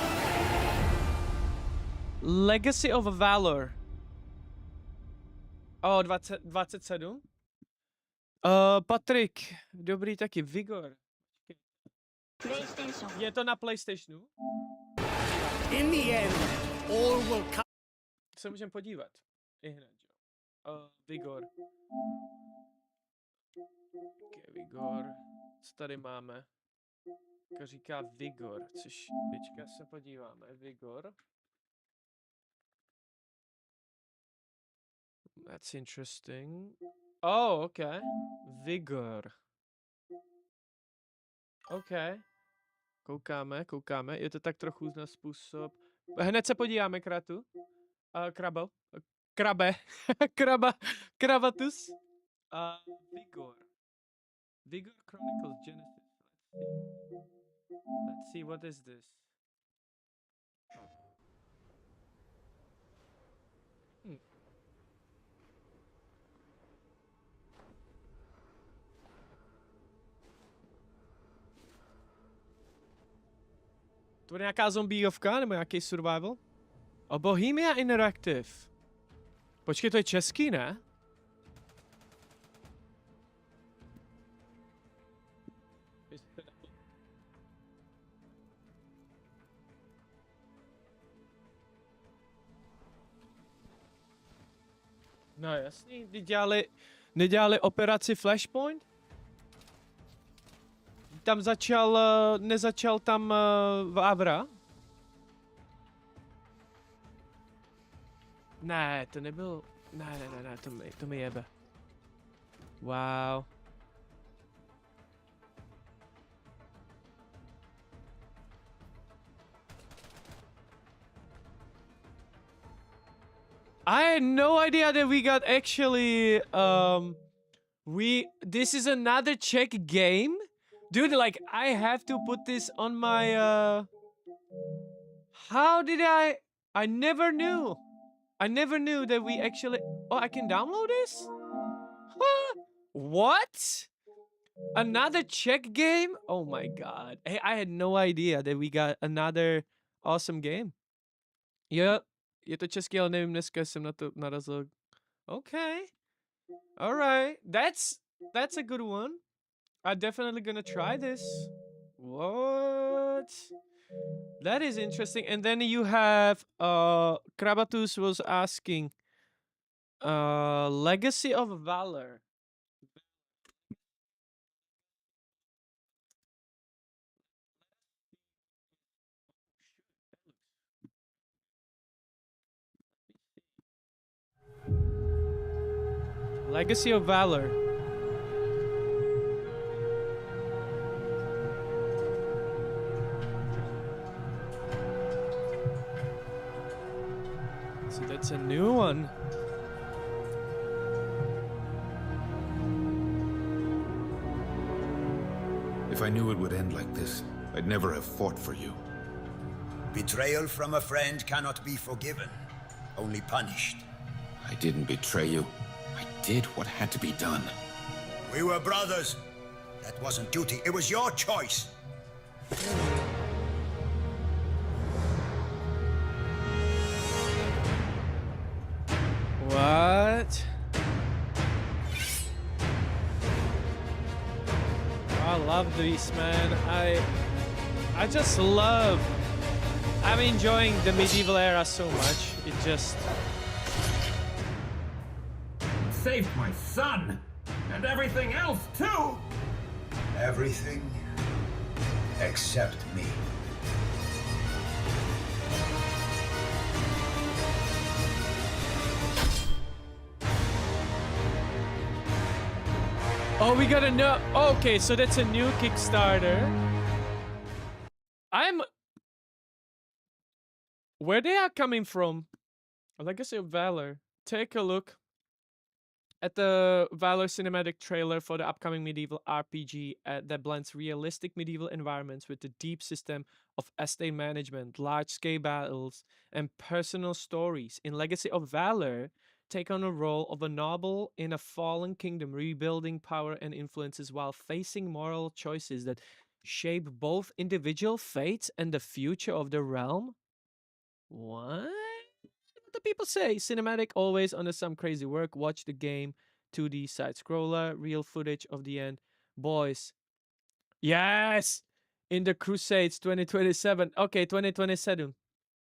Legacy of Valor. O, 27? Patrik. Dobrý taky. Vigor. Je to na PlayStationu? In the end, all will come. Se můžeme podívat. I hned, jo. Vigor. Okay, Vigor. Co tady máme? říká Vigor, což teďka se podíváme. Vigor. That's interesting. Oh, okay. Vigor. Okay. Koukáme. Je to tak trochu na způsob. Hned se podíváme, Kratu. Krabo. Krabe. Kravatus. Vigor. Vigor Chronicles Genesis. Let's see, what is this? To je nějaká zombiovka nebo nějaký survival? Bohemia Interactive. Počkej, to je český, ne? No jasný, nedělali operaci Flashpoint? Tam nezačal tam Vávra? Ne, to nebyl, ne, to mi jebe. Wow. I had no idea that we got actually, this is another Czech game? Dude, like, I have to put this on my, how did I never knew. I never knew that we actually, oh, I can download this? Huh? What? Another Czech game? Oh my god. Hey, I had no idea that we got another awesome game. Yeah, je to český, ale nevím, dneska jsem na to narazil. Okay. Alright. That's a good one. I'm definitely gonna try this. What? That is interesting. And then you have Krabatus was asking Legacy of Valor. Legacy of Valor. So that's a new one. If I knew it would end like this, I'd never have fought for you. Betrayal from a friend cannot be forgiven, only punished. I didn't betray you. I did what had to be done. We were brothers. That wasn't duty, it was your choice. What? I love these, man. I just love. I'm enjoying the medieval era so much. It just Saved my son! And everything else, too! Everything except me. Oh, we got a new. Okay, so that's a new Kickstarter. Where they are coming from? Legacy of Valor. Take a look at the Valor cinematic trailer for the upcoming medieval RPG that blends realistic medieval environments with the deep system of estate management, large-scale battles, and personal stories. In Legacy of Valor, take on the role of a noble in a fallen kingdom, rebuilding power and influences while facing moral choices that shape both individual fates and the future of the realm. What? What do people say? Cinematic, always under some crazy work. Watch the game. 2D side scroller. Real footage of the end. Boys. Yes! In the Crusades 2027. Okay, 2027.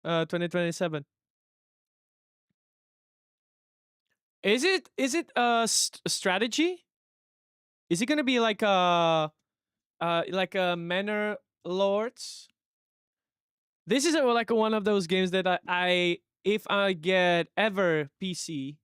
2027. Is it a strategy? Is it gonna be like a manor Lords. This is like one of those games that I if I get ever PC,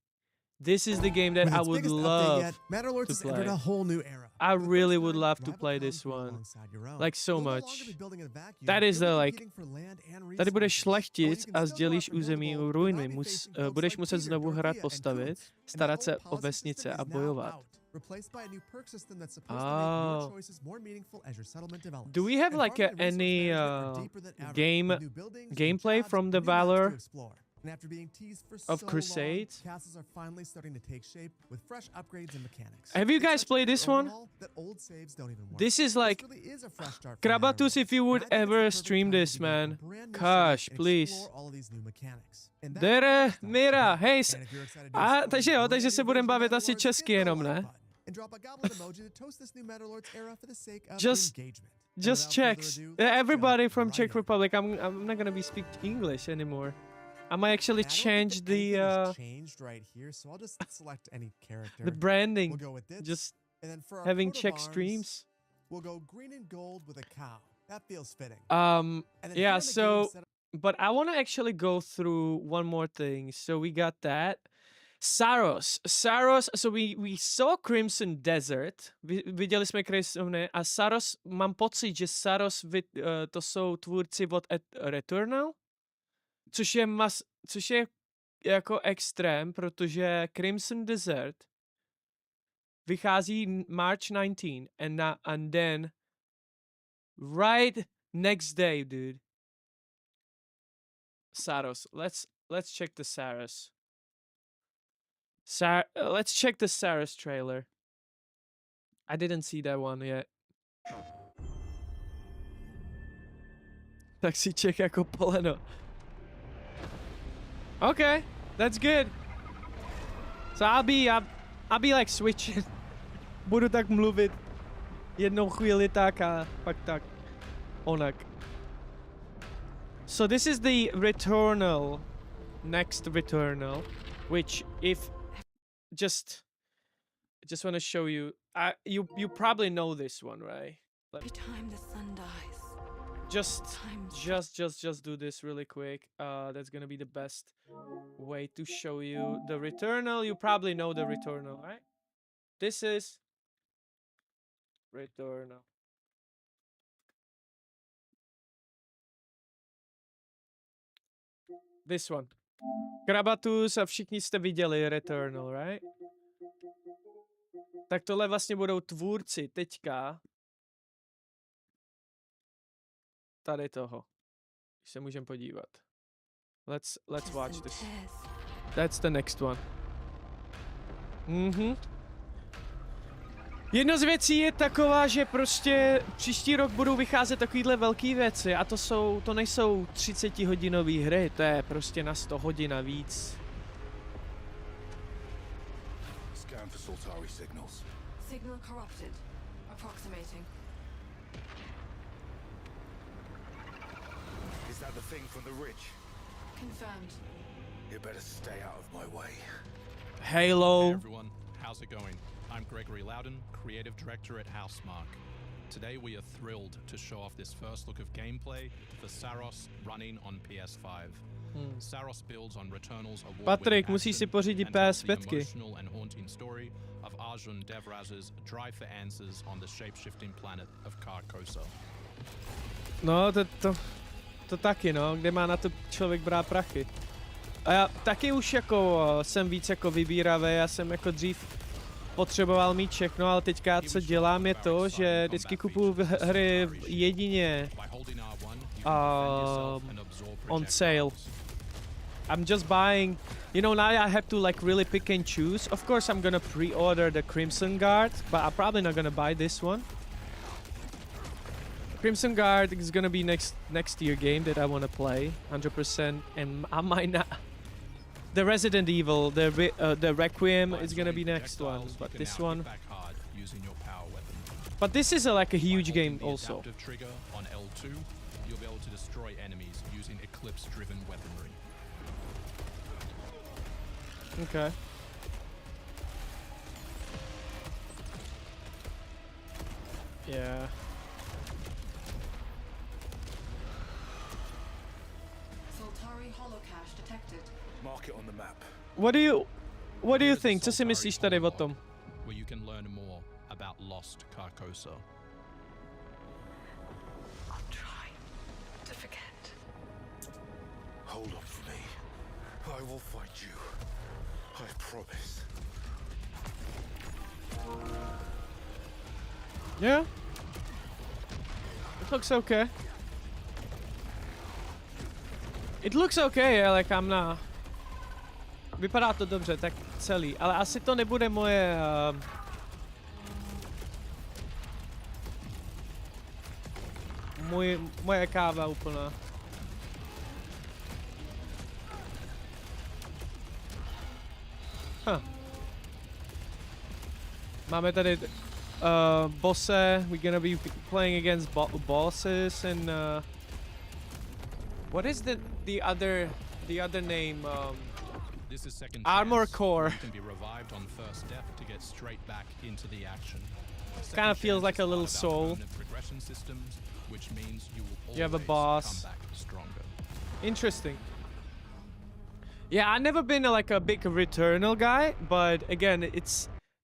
this is the game that With I its would biggest update love yet, Matterlords to has entered play. a whole new era. I For the really first would time, love to rival play towns this grew one. alongside your own. Like so You'll no much. longer be building in a vacuum. That is You'll the be like competing for land and tady budeš resources. šlechtic While you a can still go sdělíš after území gold, ruiny. you'll now be facing folks Budeš like muset Peter, znovu hrad Dorothea, and postavit, Kuntz. And starat that se old o policy vesnice system a is now bojovat. out, replaced by a new perk system that's supposed to make Oh. your choices more meaningful as your settlement develops. Do we have And like farming and resource any management are deeper than ever, game with new buildings, new gameplay jobs, from and the new maps to Valor explore. And after being teased for of so Crusade? long, castles are finally starting to take shape with fresh upgrades and mechanics. Have you It's guys such a played big this one? overhaul that old saves don't even work. This is like really is a fresh start for Krabatus, if you Matterlords. would And I think it's the ever perfect stream time to this, begin a man. brand new Gosh, series and please. explore all of these new mechanics. And that's Dere, where it starts Mira, today. hej, And if you're excited to a explore takže the jo, brand takže new se budeme version of bavit asi Matterlords, česky hit the jenom, like ne? button and drop a goblin emoji to toast this new Matterlords era for the sake of Just- engagement. And Just without further checks. ado, let's Everybody jump from right Czech in. Republic. I'm not gonna be speak English anymore. I might actually And I don't think change that the anything has changed right here, so I'll just select any character. the branding. We'll go with this. Just and then for our having coat of Czech arms, streams. We'll go green and gold with a cow. That feels fitting. And then Yeah, here in the game so setup- but I want to actually go through one more thing. So we got that. Saros. So we saw Crimson Desert. Viděli jsme Crimson a Saros, mám pocit, že Saros to jsou tvůrci od Returnal, což je jako extrém, protože Crimson Desert vychází March 19 and then right next day, dude. Saros. Let's check the Saros. Let's check the Saros trailer. I didn't see that one yet. Tak si check jako poleno. Okay, that's good. So I'll be like switching. Budu tak mluvit jednou chvíli tak a pak tak onak. So this is the Returnal, next Returnal, which if just want to show you. You probably know this one, right? Like, Every time the sun dies, just do this really quick. That's gonna be the best way to show you the Returnal. You probably know the Returnal, right? This is Returnal. This one. Krabatus a všichni jste viděli Returnal, right? Tak tohle vlastně budou tvůrci teďka tady toho. Když se můžeme podívat. Let's watch this. That's the next one. Jedna z věcí je taková, že prostě příští rok budou vycházet takovýhle velký věci a to nejsou 30-hodinové hry, to je prostě na 100 hodin a víc. Scan for Sultari signals. signal corrupted. Approximating. Is that the thing from the ridge? Confirmed. You better stay out of my way. Halo. Hey everyone, how's it going? I'm Gregory Loudon, Creative Director at Housemarque. Today we are thrilled to show off this first look of gameplay for Saros running on PS5. Saros builds on Returnal's award-winning Patrik, musíš si action pořídit and tells the PS5. emotional and haunting story of Arjun Devraz's drive for answers on the shape-shifting planet of Carcosa. No, to taky, no, kde má na to člověk brát prachy. A já taky už jako jsem víc jako vybíravý, já jsem jako dřív potřeboval mít všechno, ale teďka co dělám je to, že vždycky kupuju hry jedině on sale. I'm just buying, you know, now I have to like really pick and choose. Of course I'm gonna pre-order the Crimson Guard, but I'm probably not gonna buy this one. Crimson Guard is gonna be next year game that I wanna play 100%, and I might not. The Resident Evil, the Requiem is gonna be next one, but this one. But this is like a huge game also. Adaptive trigger on L2, you'll be able to destroy enemies using eclipse-driven weaponry. Okay. Yeah. Crash detected. Mark it on the map. What do you Here is the think? Co si Soltari myslíš tady o tom? where you can learn more about lost Carcosa. I'll try to forget. Hold on for me. I will find you. I promise. Yeah. It looks okay. It looks okay, like I'm not... Vypadá to dobře, tak celý. Ale asi to nebude moje... moje káva úplná. Máme tady bosse. We're gonna be playing against bosses and what is the other name? This is second Armor chance. Core. You can be revived on first death to get straight back into the action. Kind of feels like a little Second chance is soul. part about permanent progression systems, which means you will You have a always boss. come back stronger. Interesting. Yeah, I've never been like a big Returnal guy, but again,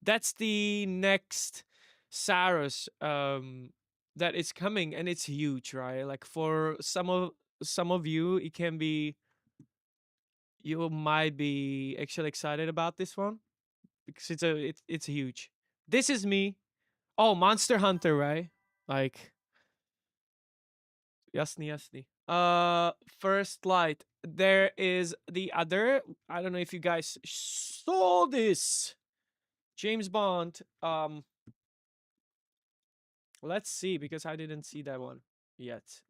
that's the next Saros that is coming, and it's huge, right? Like for some of you, it can be, you might be actually excited about this one because it's huge. This is me. Oh, Monster Hunter, right? Like, jasný. First Light. There is the other. I don't know if you guys saw this. James Bond. Let's see, because I didn't see that one yet.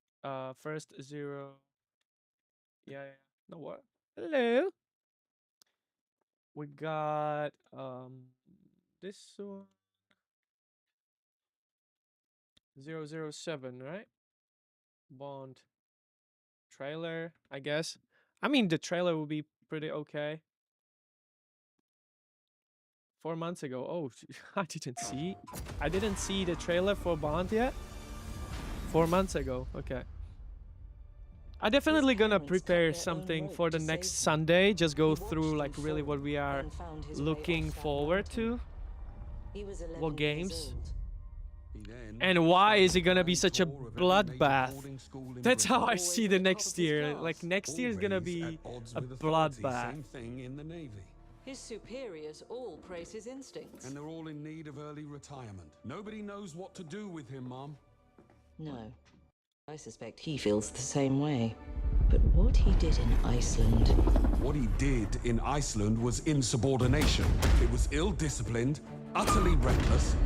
First Zero. Yeah. No, what? Hello. We got this one. 007, right? Bond trailer, I guess. I mean, the trailer will be pretty okay. 4 months ago. Oh, I didn't see the trailer for Bond yet. 4 months ago. Okay. I'm definitely gonna prepare something for the next Sunday. Just go through like really what we are looking forward to. What games? And why is it gonna be such a bloodbath? That's how I see the next year. Like next year is gonna be a bloodbath. His superiors all praise his instincts. And they're all in need of early retirement. Nobody knows what to do with him, Mom. No. I suspect he feels the same way. But what he did in Iceland... What he did in Iceland was insubordination. It was ill-disciplined, utterly reckless.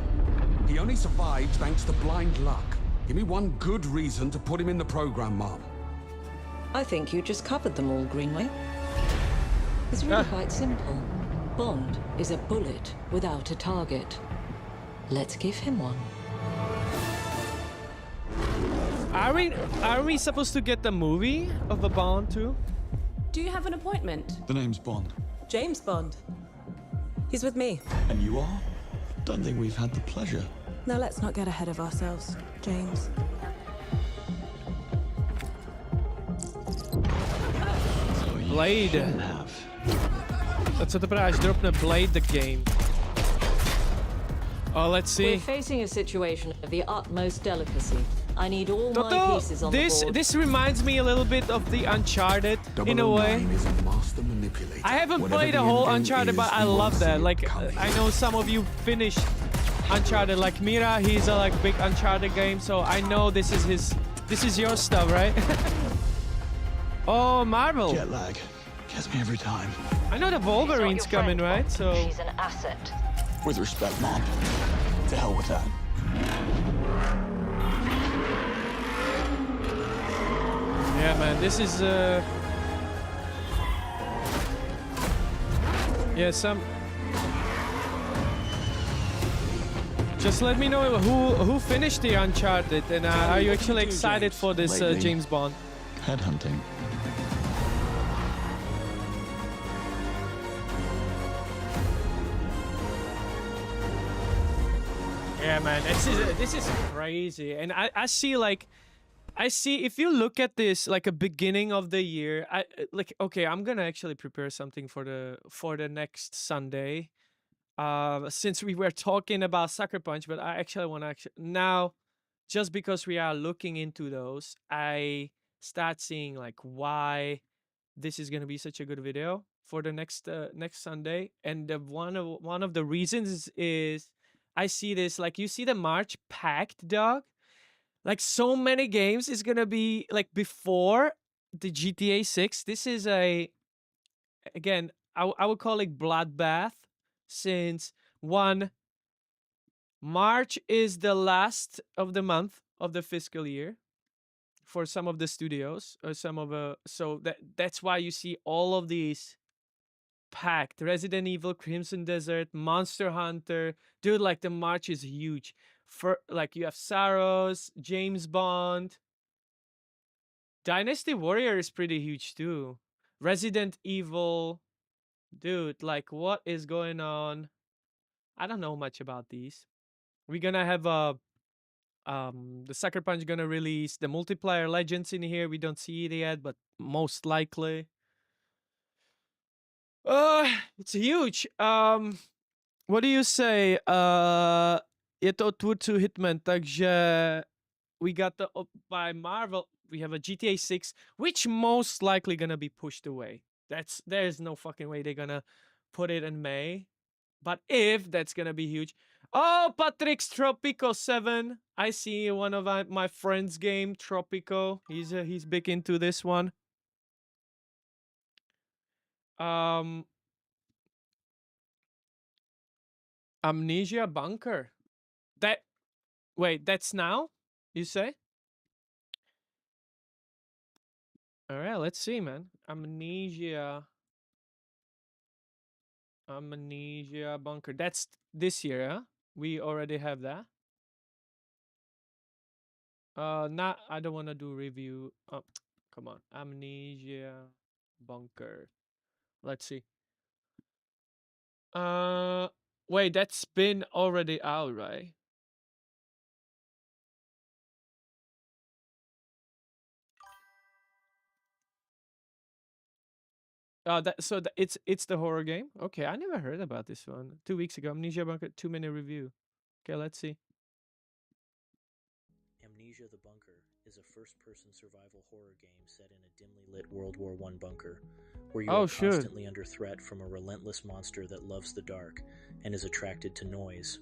He only survived thanks to blind luck. Give me one good reason to put him in the program, Mom. I think you just covered them all, Greenway. It's really quite simple. Bond is a bullet without a target. Let's give him one. Are we supposed to get the movie of a Bond too? Do you have an appointment? The name's Bond. James Bond. He's with me. And you are? Don't think we've had the pleasure. Now let's not get ahead of ourselves, James. Blade. That's what the prize dropne Blade the game. Oh, let's see. We're facing a situation of the utmost delicacy. I need all my pieces on the board. This reminds me a little bit of the Uncharted in a way. Is a master manipulator. I haven't Whatever played the a whole ending Uncharted, is, but I he love wants to that. see Like, it come. I know some of you finished Uncharted. Like Mira, he's a like big Uncharted game, so I know this is your stuff, right? Oh, Marvel. Jet lag. Gets me every time. I know the Wolverine's coming, right? So. She's an asset. With respect, Mom. To hell with that. Yeah, man, this is yeah, just let me know who finished the Uncharted, and are you actually excited for this James Bond? Headhunting. Yeah, man, this is crazy, and I see like I see. If you look at this like a beginning of the year, I like okay. I'm gonna actually prepare something for the next Sunday. Since we were talking about Sucker Punch, but I actually want to now, just because we are looking into those, I start seeing like why this is gonna be such a good video for the next Sunday, and one of the reasons is I see this like you see the March packed, dog. Like so many games is gonna be like before the GTA 6. This is again I would call it bloodbath, since one March is the last of the month of the fiscal year for some of the studios or some of so that's why you see all of these packed. Resident Evil, Crimson Desert, Monster Hunter. Dude, like the March is huge. For like you have Saros, James Bond. Dynasty Warrior is pretty huge too. Resident Evil. Dude, like what is going on? I don't know much about these. We're gonna have the Sucker Punch gonna release the multiplayer legends in here. We don't see it yet, but most likely. It's huge. What do you say? Je to tvůrců Hitman, takže we got the by Marvel. We have a GTA 6, which most likely gonna be pushed away. There's no fucking way they're gonna put it in May. But if that's gonna be huge. Oh, Patrick's Tropico 7. I see one of my friends' game, Tropico. He's big into this one. Amnesia Bunker. Wait, that's now? You say? All right, let's see, man. Amnesia Bunker. That's this year, huh? We already have that. Not. I don't want to do review. Oh, come on. Amnesia Bunker. Let's see. Wait, that's been already out, right? It's the horror game. Okay, I never heard about this one. 2 weeks ago, Amnesia Bunker 2-minute review. Okay, let's see. Amnesia the Bunker is a first-person survival horror game set in a dimly lit World War I bunker, where you are constantly under threat from a relentless monster that loves the dark and is attracted to noise.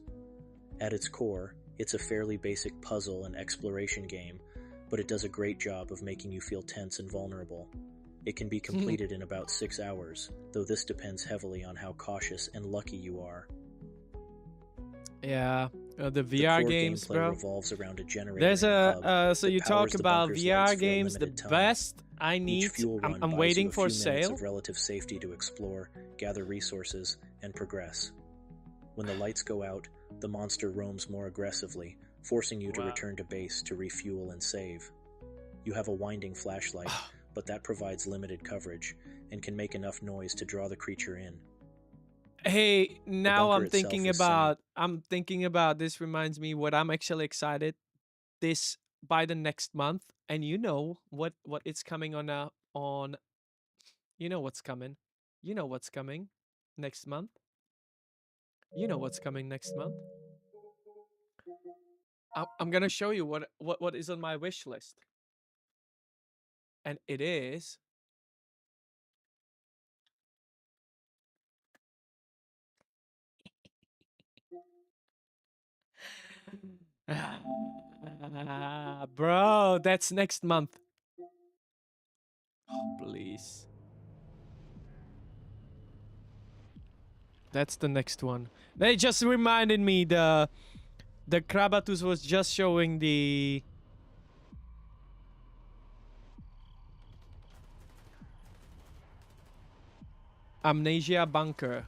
At its core, it's a fairly basic puzzle and exploration game, but it does a great job of making you feel tense and vulnerable. It can be completed in about 6 hours, though this depends heavily on how cautious and lucky you are. Yeah, the VR games, bro. Revolves around a generator. There's a so you talk about VR games. The best I need. I'm waiting for sale. Of relative safety to explore, gather resources, and progress. When the lights go out, the monster roams more aggressively, forcing you to return to base to refuel and save. You have a winding flashlight, but that provides limited coverage and can make enough noise to draw the creature in. Hey, now I'm thinking about this reminds me what I'm actually excited this by the next month, and you know what it's coming on you know what's coming. You know what's coming next month. You know what's coming next month. I'm going to show you what is on my wish list. And it is bro, that's next month. Oh, please. That's the next one. They just reminded me the Krabatus was just showing the Amnesia Bunker.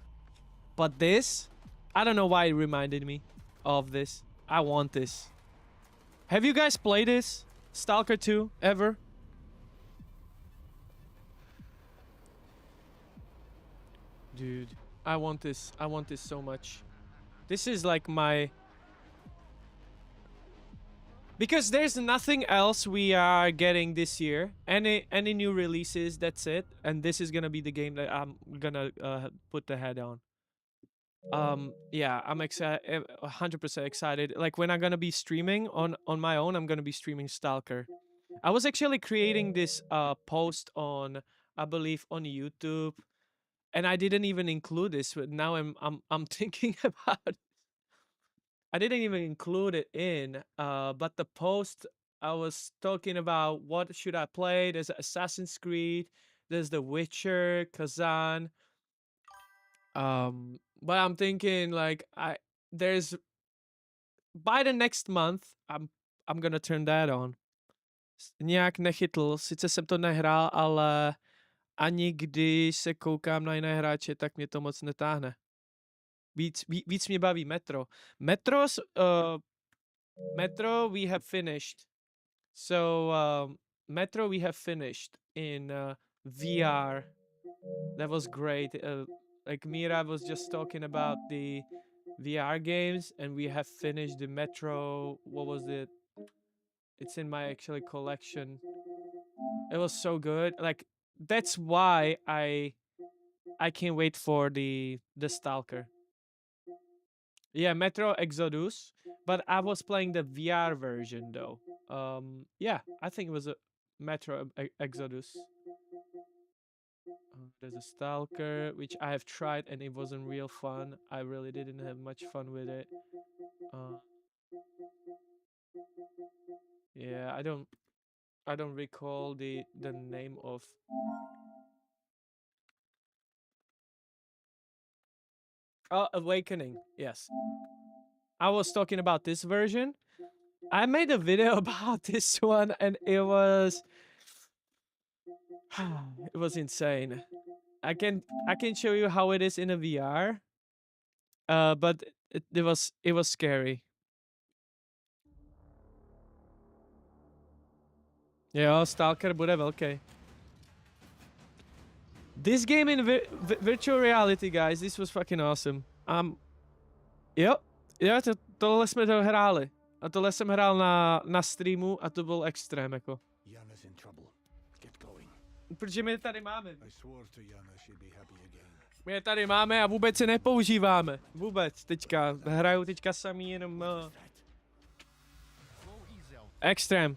But this, I don't know why it reminded me of this. I want this. Have you guys played this? Stalker 2 ever? Dude, I want this. I want this so much. This is like my... Because there's nothing else we are getting this year. Any new releases, that's it. And this is gonna be the game that I'm gonna put the head on. Yeah, I'm excited, 100% excited. Like when I'm gonna be streaming on my own, I'm gonna be streaming Stalker. I was actually creating this post on, I believe, on YouTube, and I didn't even include this. But now I'm thinking about it. I didn't even include it in, but the post I was talking about what should I play. There's Assassin's Creed, there's The Witcher, Kazan. But I'm thinking like there's by the next month I'm gonna turn that on. Nějak nechytl, sice jsem to nehrál, ale ani když se koukám na jiné hráče, tak mě to moc netáhne. Víc mě baví Metro. Metro we have finished. So Metro we have finished in VR. That was great. Like Mira was just talking about the VR games, and we have finished the Metro. What was it? It's in my actually collection. It was so good. Like that's why I can't wait for the Stalker. Yeah, Metro Exodus, but I was playing the VR version though. Yeah, I think it was a Metro Exodus. There's a Stalker, which I have tried and it wasn't real fun. I really didn't have much fun with it. Yeah, I don't recall the name of. Oh, Awakening. Yes. I was talking about this version. I made a video about this one and it was it was insane. I can show you how it is in a VR. But it was scary. Jo, Stalker bude velký. This game in virtual reality, guys, this was fucking awesome. Jo, tohle jsme to hráli. A tohle jsem hrál na streamu a to byl extrém, jako. Protože my je tady máme. My je tady máme a vůbec se nepoužíváme. Vůbec, teďka. Hraju teďka samý jenom... Extreme.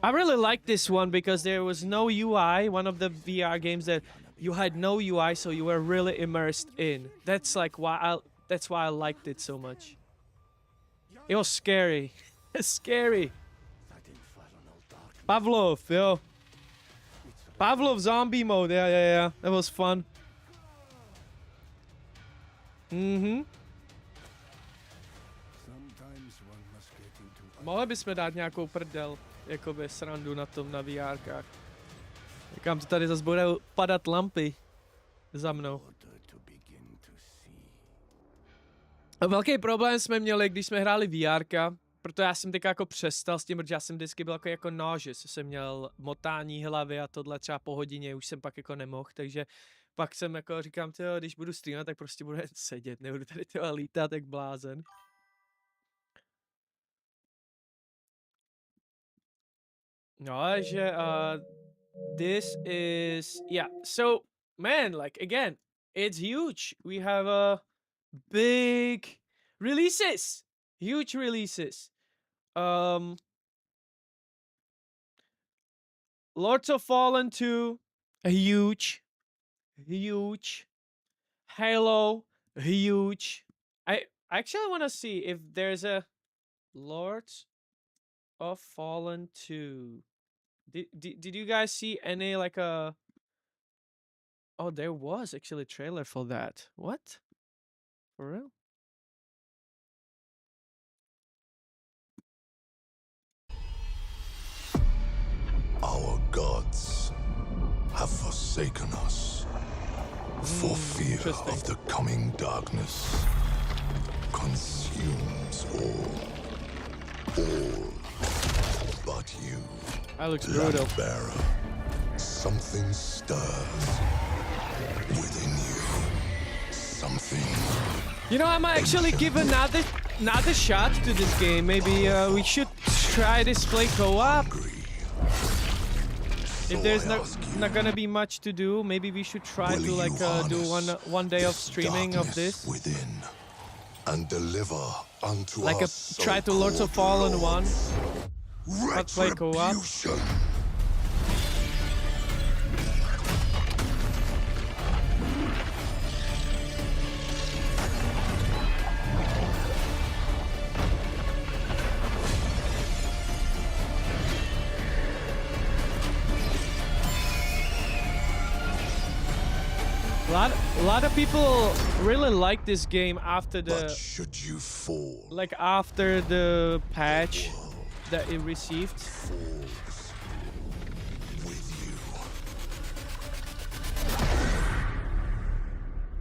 I really like this one because there was no UI, one of the VR games that you had no UI, so you were really immersed in. That's like why I liked it so much. It was scary. It's scary. Pavlov, yo. Pavlov zombie mode, yeah. That was fun. Mohli bychom dát nějakou prdel, jakoby srandu na tom, na VRkách. Říkám, to tady zase bude padat lampy za mnou. Velký problém jsme měli, když jsme hráli VRka, proto já jsem teďka jako přestal s tím, protože já jsem vždycky byl jako nážis, jsem měl motání hlavy a tohle třeba po hodině, už jsem pak jako nemohl, takže pak jsem jako říkám, tyjo, když budu streamovat, tak prostě budu jen sedět, nebudu tady tyjo lítat jak blázen. No, že this is, yeah, so, man, like, again, it's huge. We have big releases, huge releases. Lords of Fallen 2, huge. Halo, huge. I actually want to see if there's a Lords of Fallen 2. Did you guys see any like a... Oh, there was actually a trailer for that. What? For real? Our gods have forsaken us for fear of the coming darkness. Consumes all but you. That looks brutal. Bearer, something stirs within you. Something. You know, I might actually give another shot to this game. Maybe we should try this play co-op? If there's not gonna be much to do, maybe we should try to like do one day of streaming of this. Within, and deliver unto like a try to Lords of Fallen 1, but play co-op. A lot of people really like this game after the like after the patch that it received.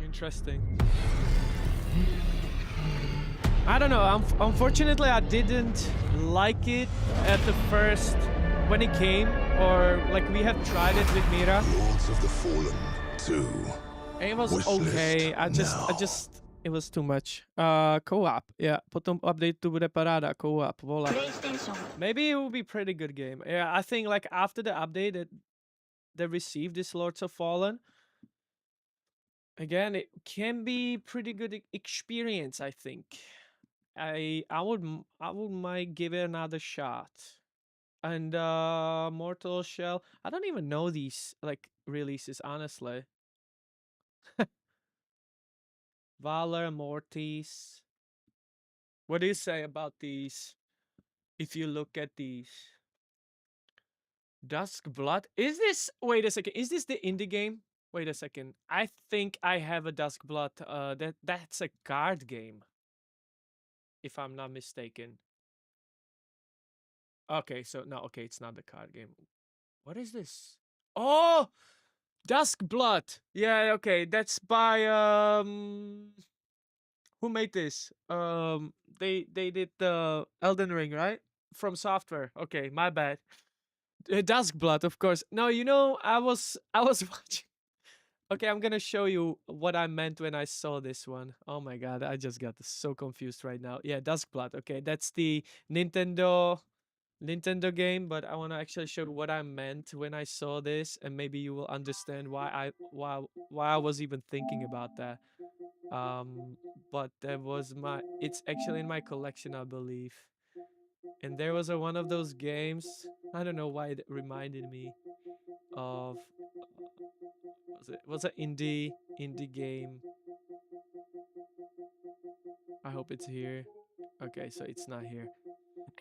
Interesting. I don't know. Unfortunately, I didn't like it at the first when it came, or like we have tried it with Mira. Lords of the Fallen 2. It was okay. I just it was too much. Co-op. Yeah, potom update tu bude paráda. Co-op. Vola. Maybe it will be pretty good game. Yeah, I think like after the update that they received this Lords of Fallen, again, it can be pretty good experience, I think. I might give it another shot. And Mortal Shell, I don't even know these like releases, honestly. Valor, Mortis. What do you say about these? If you look at these. Dusk Blood? Is this... Wait a second. Is this the indie game? Wait a second. I think I have a Dusk Blood. That's a card game. If I'm not mistaken. Okay, so... No, okay, it's not the card game. What is this? Oh! Dusk Blood. Yeah, okay. That's by who made this? They did the Elden Ring, right? From Software. Okay, my bad. Dusk Blood, of course. No, you know, I was watching. Okay, I'm gonna show you what I meant when I saw this one. Oh my god, I just got so confused right now. Yeah, Dusk Blood. Okay, that's the Nintendo game, but I want to actually show what I meant when I saw this, and maybe you will understand why I was even thinking about that. But that was it's actually in my collection, I believe. And there was one of those games. I don't know why it reminded me of. Was an indie game. I hope it's here. Okay, so it's not here.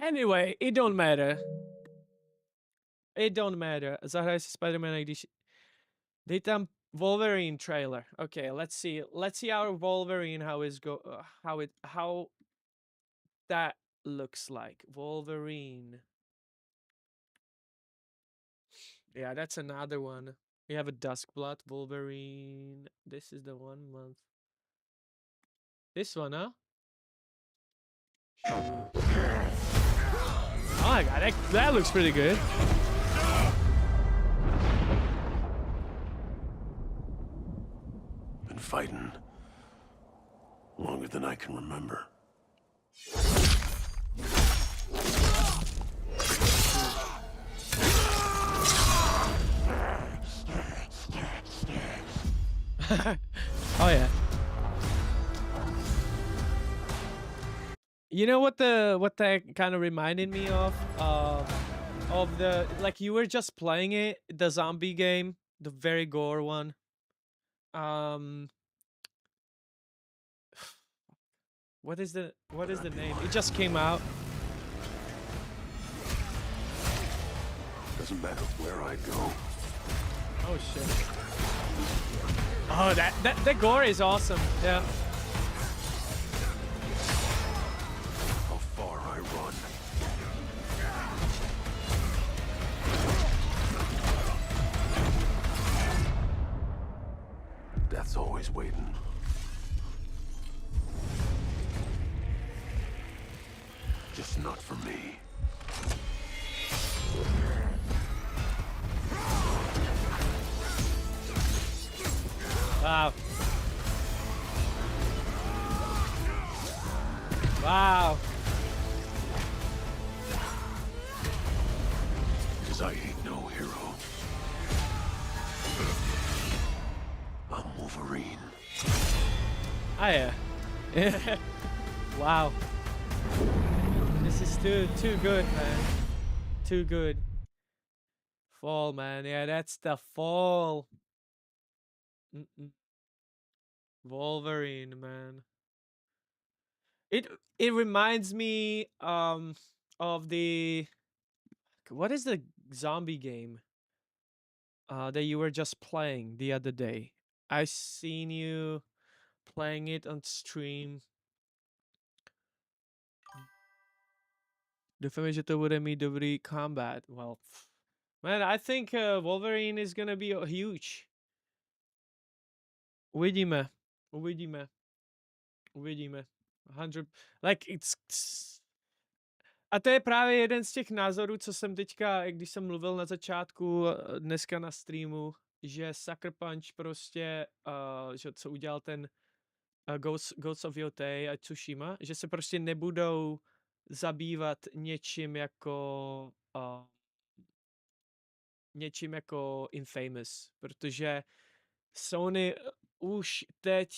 Anyway, it don't matter. It don't matter. Zahraj si Spider-Man, když dej tam Wolverine trailer. Okay, let's see. Let's see our Wolverine how that looks like. Wolverine. Yeah, that's another one. We have a Duskblood Wolverine. This is the 1 month. This one, huh? Oh my god, that looks pretty good. Been fighting longer than I can remember. Oh yeah. You know what that kind of reminded me of the, like, you were just playing it, the zombie game, the very gore one. What is the name? It just came out. Doesn't matter where I go. Oh shit. Oh, that gore is awesome. Yeah. How far I run. Death's always waiting. Just not for me. Wow. Wow. because I ain't no hero. I'm Wolverine. Ah, yeah. Wow. This is too good, man. Too good. Fall, man. Yeah, that's the fall. Wolverine, man. It reminds me of the what is the zombie game that you were just playing the other day? I seen you playing it on stream. Doufám, že to bude mít dobrý combat. Well, man, I think Wolverine is gonna be huge. Uvidíme. Uvidíme. Uvidíme. 100. Like, a to je právě jeden z těch názorů, co jsem teďka, když jsem mluvil na začátku dneska na streamu, že Sucker Punch prostě, že co udělal ten Ghosts of Yotei a Tsushima, že se prostě nebudou zabývat něčím jako Infamous, protože Sony už teď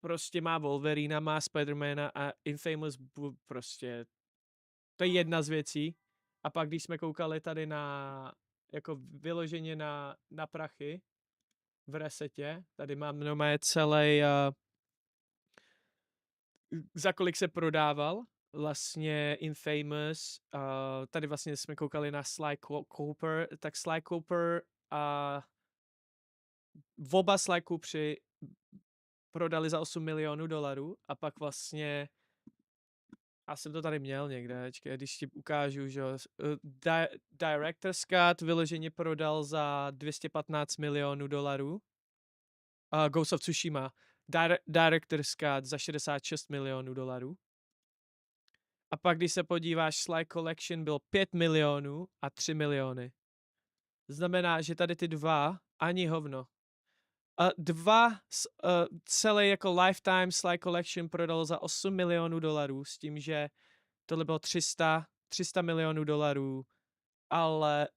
prostě má Wolverina, má Spidermana a Infamous prostě, to je jedna z věcí. A pak když jsme koukali tady na, jako vyloženě na prachy v resetě, tady mám normálně celý, za kolik se prodával vlastně Infamous, tady vlastně jsme koukali na Sly Cooper, tak Sly Cooper a oba Sly Cooperi prodali za $8 milionů a pak vlastně já jsem to tady měl někde, když ti ukážu, že Director's Cut vyloženě prodal za $215 milionů. Ghost of Tsushima Director's Cut za $66 milionů. A pak, když se podíváš, Sly Collection byl 5 milionů a 3 miliony. Znamená, že tady ty dva ani hovno. Celý jako Lifetime Sly Collection prodal za $8 milionů s tím, že tohle bylo 300 milionů dolarů, ale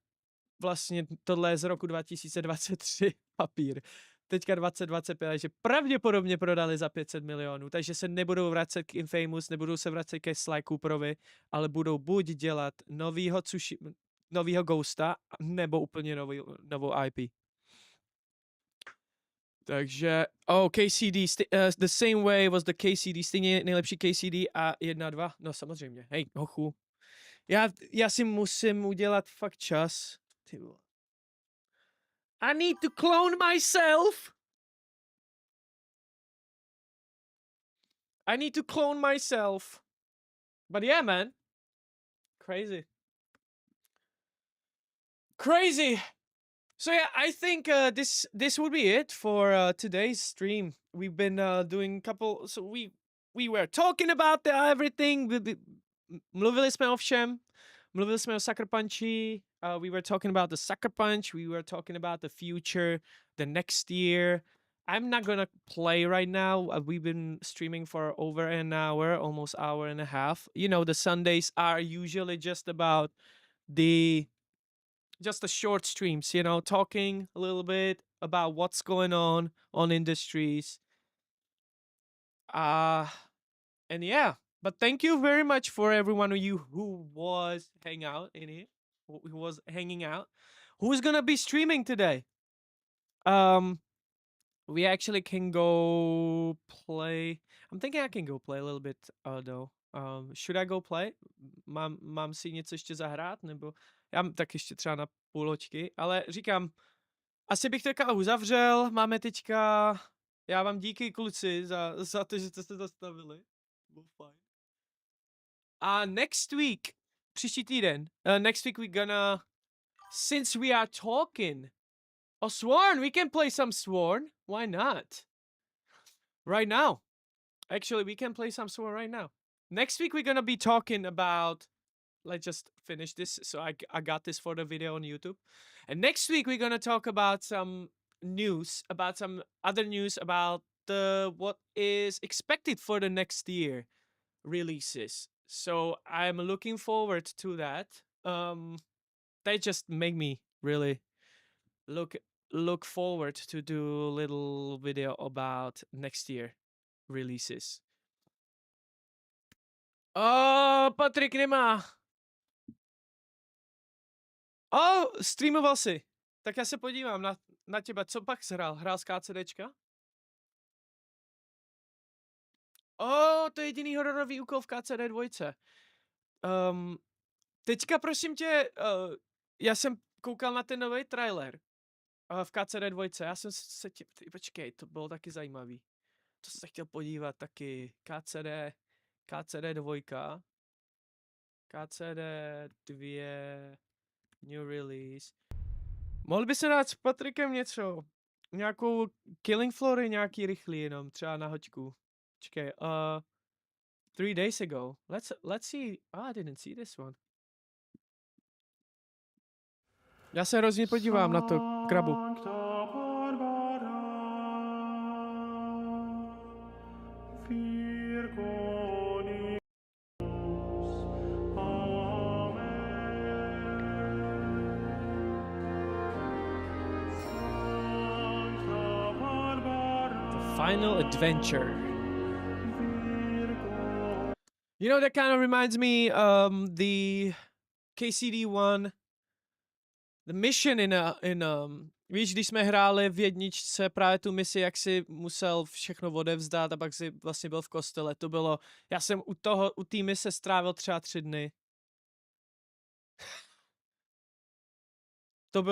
vlastně tohle je z roku 2023 papír. Teďka 2025, takže pravděpodobně prodali za 500 milionů, takže se nebudou vracet k Infamous, nebudou se vracet ke Sly Cooperovi, ale budou buď dělat novýho Ghosta, nebo úplně novou IP. Takže, KCD, the same way was the KCD, stejně nejlepší KCD a 1-2, no samozřejmě, hej, hochu. Já si musím udělat fakt čas. I need to clone myself. I need to clone myself. But yeah, man. Crazy. Crazy. So yeah, I think this would be it for today's stream. We've been doing a couple. So we were talking about everything. Mluvili jsme o všem. Mluvili jsme o Sucker Punchi. We were talking about the Sucker Punch. We were talking about the future, the next year. I'm not gonna play right now. We've been streaming for over an hour, almost hour and a half. You know, the Sundays are usually just about the short streams, you know, talking a little bit about what's going on industries. And yeah, but thank you very much for everyone of you who was hanging out. Who's gonna be streaming today? We actually can go play. I'm thinking I can go play a little bit though. Should I go play? Mám si něco ještě zahrát, nebo já tak ještě třeba na půl hoďky, ale říkám, asi bych teďka uzavřel, máme teďka, já vám díky kluci za to, že jste se zastavili. Bylo fajn. A next week, příští týden, next week we're gonna, since we are talking, Sworn, we can play some Sworn, why not? Right now. Actually, we can play some Sworn right now. Next week we're gonna be talking about, let's just finish this, so I got this for the video on YouTube. And next week we're gonna talk about some news, about some other news about what is expected for the next year releases. So I'm looking forward to that. they just make me really look forward to do a little video about next year releases. Patrik nemá. Streamoval si. Tak já se podívám na těba. Co pak jsi hrál? Hrál z KCDčka? To je jediný hororový úkol v KCD 2. Teďka prosím tě, já jsem koukal na ten nový trailer v KCD 2. Já jsem se počkej, to bylo taky zajímavý. To jsem se chtěl podívat taky. KCD 2. KCD 2 new release. Mohl by se dát s Patrikem něco? Nějakou Killing Flory, nějaký rychlý jenom, třeba na hoďku. Počkej, 3 days ago. Let's see. I didn't see this one. Já se hrozně podívám na to, krabu. Final adventure. You know, that kind of reminds me the KCD one, the mission víš, když jsme hráli v jedničce právě tu misi, jak si musel všechno odevzdat a pak si vlastně byl v kostele, to bylo, já jsem u té mise strávil třeba 3 dny. To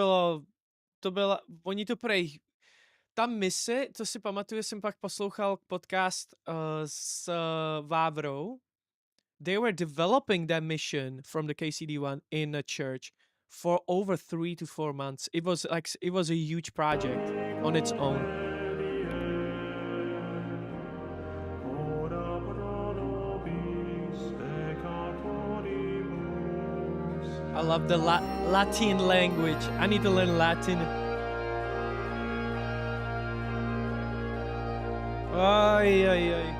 bylo, oni to prej, ta mise, to si pamatuju, jsem pak poslouchal podcast s Vávrou. They were developing that mission from the KCD one in a church for over 3 to 4 months. It was a huge project on its own. I love the Latin language. I need to learn Latin. Ay.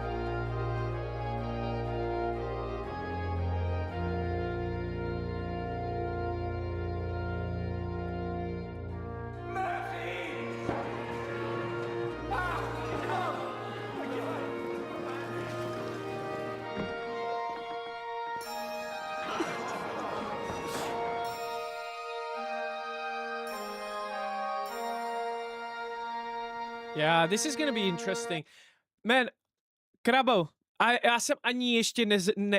Yeah, this is gonna be interesting. Man, Krabo, já jsem ani ještě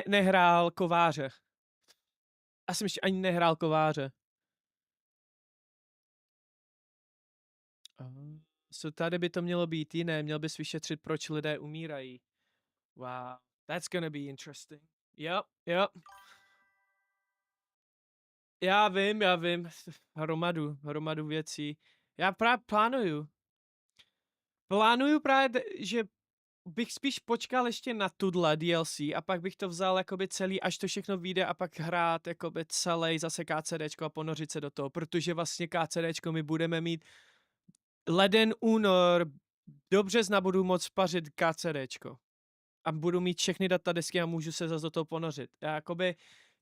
nehrál kováře. Já jsem ještě ani nehrál kováře. So tady by to mělo být jiné. Měl bys vyšetřit, proč lidé umírají. Wow, that's gonna be interesting. Yep. Já vím. Hromadu věcí. Já právě plánuju právě, že bych spíš počkal ještě na tudle DLC a pak bych to vzal jakoby celý, až to všechno vyjde a pak hrát jakoby celý zase KCDčko a ponořit se do toho, protože vlastně KCDčko my budeme mít leden, únor, do března budu moct pařit KCDčko a budu mít všechny datadesky a můžu se zase do toho ponořit.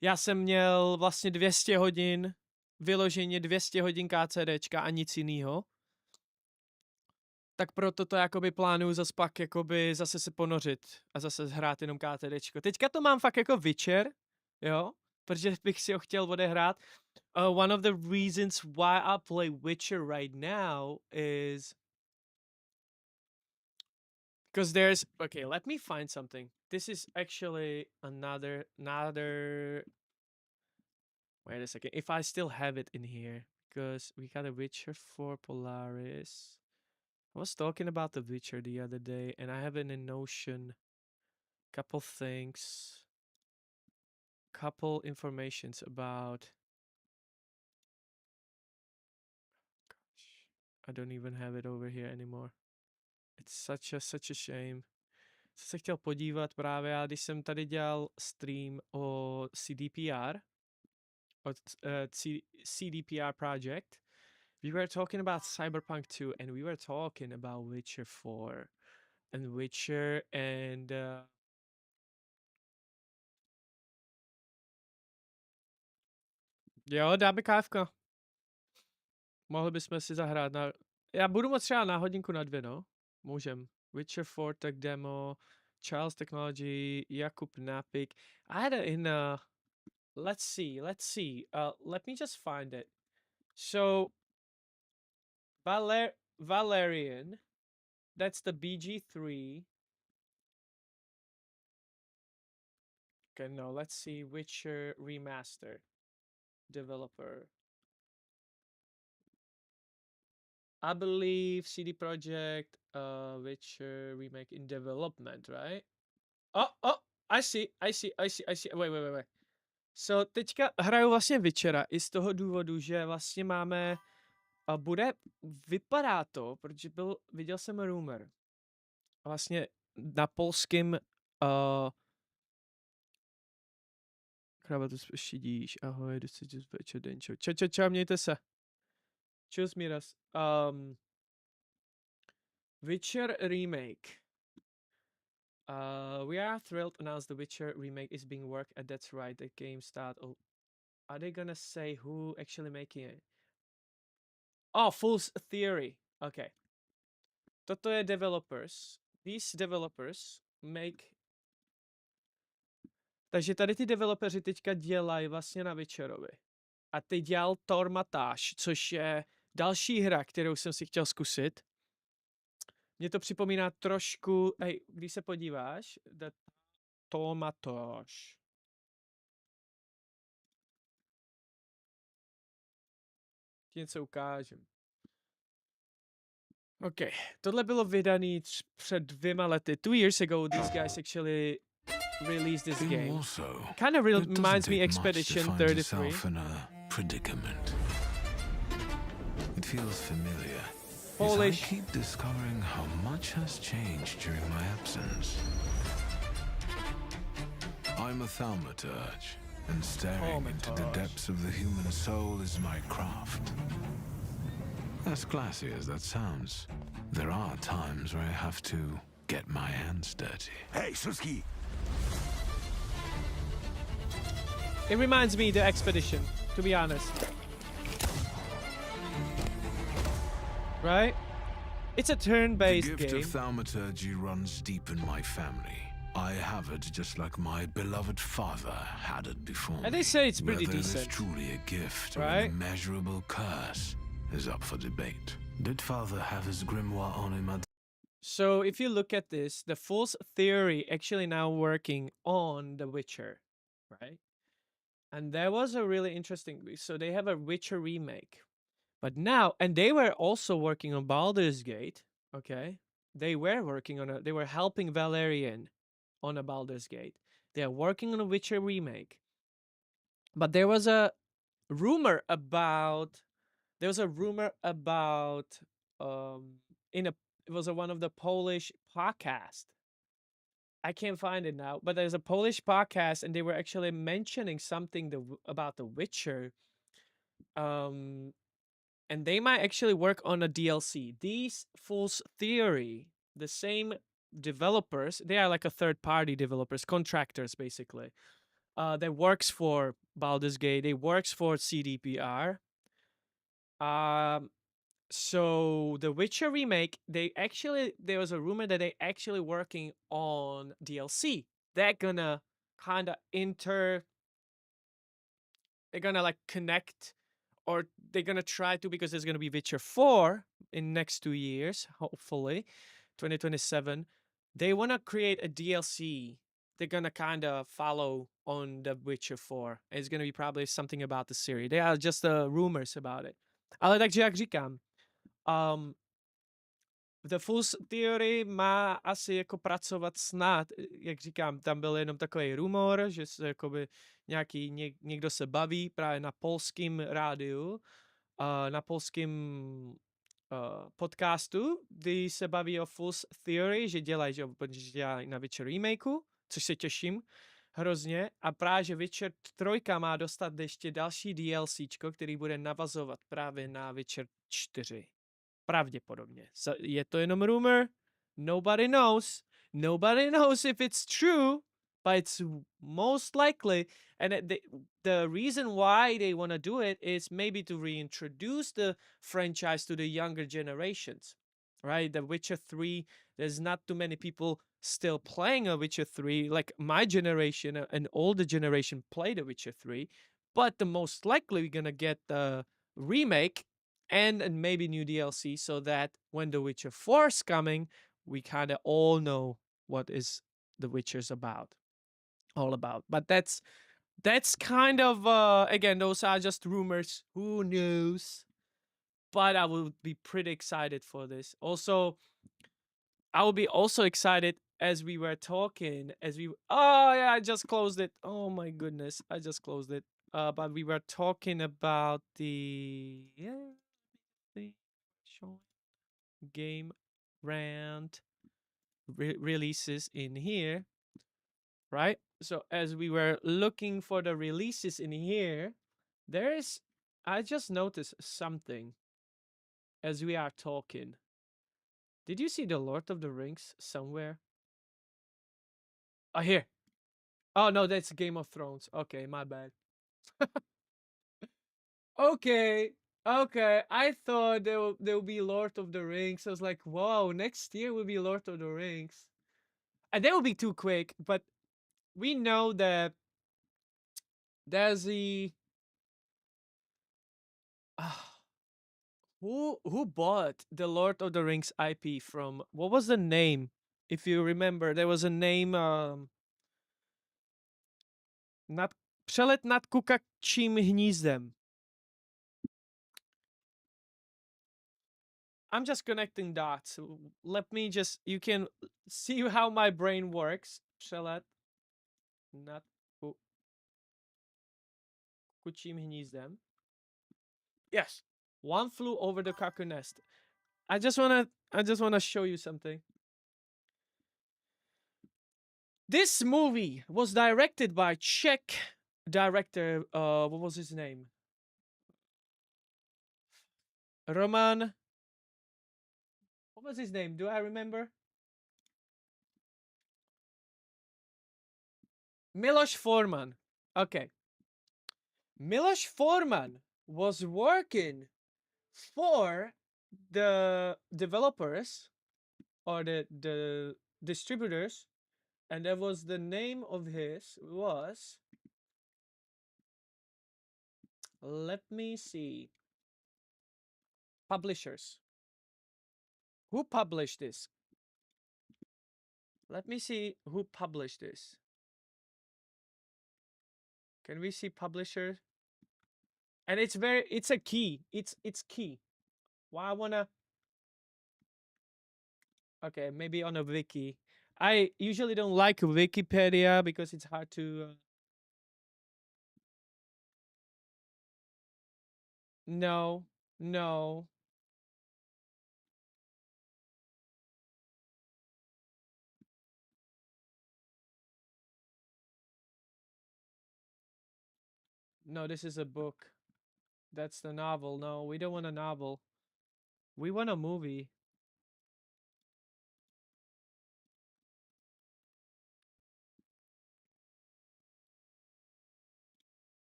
Já jsem měl vlastně 200 hodin, vyloženě 200 hodin KCDčka a nic jinýho. Tak proto to jakoby plánuju zase pak jakoby zase se ponořit a zase hrát jenom KTDčko. Teďka to mám fakt jako Witcher, jo, protože bych si ho chtěl odehrát. One of the reasons why I play Witcher right now is because there's, okay, let me find something. This is actually another, wait a second, if I still have it in here, because we got a Witcher 4 Polaris. I was talking about The Witcher the other day, and I have in Notion couple things, couple informations about. Gosh, I don't even have it over here anymore. It's such a shame. Jsem se chtěl podívat právě, já když jsem tady dělal stream o CDPR, od CDPR project. We were talking about Cyberpunk 2 and we were talking about Witcher 4 and Witcher and Jo, dáme kávka. Mohli bychom si zahrát na... Já budu moc třeba na hodinku, na 2, no. Můžem. Witcher 4 Tech Demo, Charles Technology, Jakub Napik. I had it in... let's see. Let me just find it. So, Valerian, that's the BG3. Okay, no, let's see. Witcher Remaster. Developer. I believe CD Projekt Witcher remake in development, right? Oh, I see. Wait. So, teďka hraju vlastně Witchera i z toho důvodu, že vlastně máme vypadá to, protože viděl jsem rumor. Vlastně na polském Krava to šidíš, ahoj, jdu si večer denčo. Čau, mějte se. Čus, Miras. Witcher remake. We are thrilled to announce the Witcher remake is being worked at That's Right, the game start. Oh, are they gonna say who actually making it? Oh, Fool's Theory. Okay. Toto je developers. These developers make... Takže tady ty developeři teďka dělají vlastně na Witcherovi. A teď dělal Tormatáš, což je další hra, kterou jsem si chtěl zkusit. Mně to připomíná trošku, když se podíváš, Tormatáš. Ti něco ukážem. OK, tohle bylo vydaný před 2 lety. 2 years ago, these guys actually released this game. Kind of reminds me Expedition 33. In a predicament. It feels familiar. Polish. I keep discovering how much has changed during my absence. I'm a thaumaturge, and staring into the depths of the human soul is my craft. As classy as that sounds, there are times where I have to get my hands dirty. Hey, Suski! It reminds me of the Expedition, to be honest. Right? It's a turn-based game. The gift of thaumaturgy runs deep in my family. I have it just like my beloved father had it before. And they say it's pretty Whether decent. It's truly a gift or right? an immeasurable curse is up for debate. Did father have his grimoire on him at... So if you look at this, the Fool's Theory actually now working on The Witcher, right? And that was a really interesting. So they have a Witcher remake. But now, and they were also working on Baldur's Gate, okay? They were working on they were helping Valerian on a Baldur's Gate. They are working on a Witcher remake. But there was a rumor about it was one of the Polish podcasts. I can't find it now, but there's a Polish podcast and they were actually mentioning something about The Witcher. And they might actually work on a DLC. These Fool's Theory, the same developers, they are like a third-party developers, contractors basically. That works for Baldur's Gate, they works for CDPR. So the Witcher remake, there was a rumor that they actually working on DLC. They're gonna kind of they're gonna like connect, or they're gonna try to, because there's gonna be Witcher 4 in next 2 years, hopefully, 2027. They wanna create a DLC. They're gonna kind of follow on the Witcher 4. It's gonna be probably something about the series. They are just rumors about it. Ale takže jak říkám, The Fool's Theory má asi jako pracovat snad, jak říkám, tam byl jenom takový rumor, že se jakoby někdo se baví právě na polském rádiu, na polském podcastu, kdy se baví o Fool's Theory, že dělají na Witcher remakeu, což se těším hrozně, a právě, že Witcher 3 má dostat ještě další DLCčko, který bude navazovat právě na Witcher 4. Pravděpodobně. Je to jenom rumor? Nobody knows. Nobody knows if it's true, but it's most likely, and the reason why they want to do it is maybe to reintroduce the franchise to the younger generations, right? The Witcher 3, there's not too many people still playing a Witcher 3. Like my generation, an older generation played a Witcher 3, but the most likely we're gonna get the remake and maybe new DLC, so that when The Witcher 4 is coming, we kind of all know what is The Witcher's all about. But that's kind of again, those are just rumors. Who knows? But I would be pretty excited for this. Also, I will be also excited as we were talking, oh yeah, I just closed it. Oh my goodness, I just closed it. But we were talking about the showing game rant releases in here, right? So as we were looking for the releases in here, I just noticed something as we are talking. Did you see the Lord of the Rings somewhere? Oh, here. Oh no, that's Game of Thrones. Okay, my bad. Okay. Okay, I thought there will be Lord of the Rings. I was like, wow, next year will be Lord of the Rings. And that would be too quick, but we know that there's the who bought the Lord of the Rings IP from, what was the name? If you remember, there was a name, nad kukačím hnízdem. I'm just connecting dots. Let me just, you can see how my brain works. Přelet nad kukačím hnízdem. Yes. One Flew Over the Cuckoo Nest. I just wanna show you something. This movie was directed by Czech director, what was his name? Roman. What was his name? Do I remember? Miloš Forman. Okay. Miloš Forman was working for the developers or the distributors, and that was the name of his was, let me see, publishers. Who published this? Let me see who published this. Can we see publisher? And it's a key. It's key. Why I wanna, okay, maybe on a wiki. I usually don't like Wikipedia because it's hard to no, no. No, this is a book. That's the novel. No, we don't want a novel. We want a movie.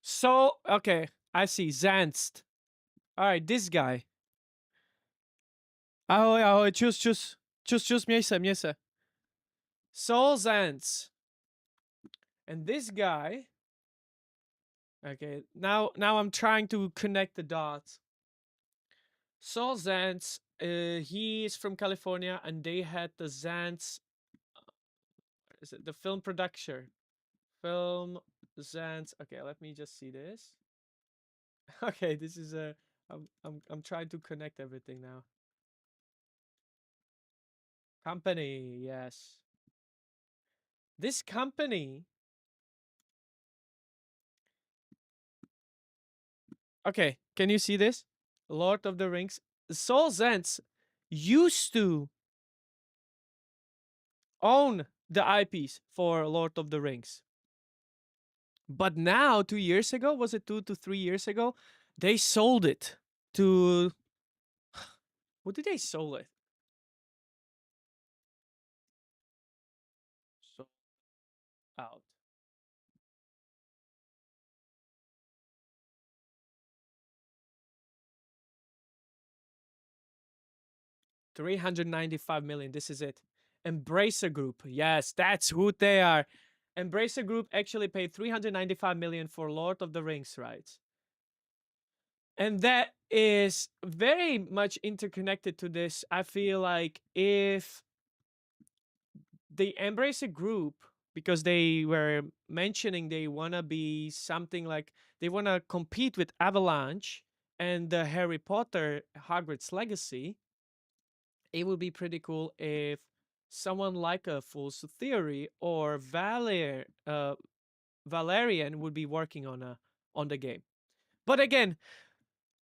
So, okay, I see. Zanst. All right, this guy. Ahoj, ahoj, čus, měj se. Saul Zantz. And this guy, okay, now I'm trying to connect the dots. Saul Zantz, he is from California, and they had the Zantz, is it the film production? Film Zantz. Okay, let me just see this. Okay, this is a. I'm trying to connect everything now. Company, yes. This company. Okay, can you see this? Lord of the Rings. Saul Zantz used to own the IPs for Lord of the Rings. But now, 2 years ago, was it 2 to 3 years ago? They sold it to. What did they sold it? 395 million. This is it. Embracer Group. Yes, that's who they are. Embracer Group actually paid 395 million for Lord of the Rings rights. And that is very much interconnected to this. I feel like if the Embracer Group, because they were mentioning they want to be something like, they want to compete with Avalanche and the Harry Potter Hogwarts Legacy, it would be pretty cool if someone like a Fool's Theory or Valerian would be working on the game. But again,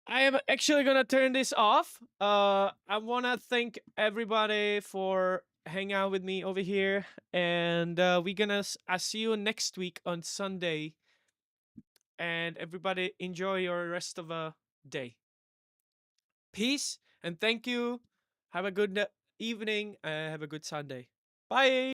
I am actually gonna turn this off. I wanna thank everybody for hanging out with me over here, and I see you next week on Sunday. And everybody enjoy your rest of a day. Peace and thank you. Have a good evening and have a good Sunday. Bye.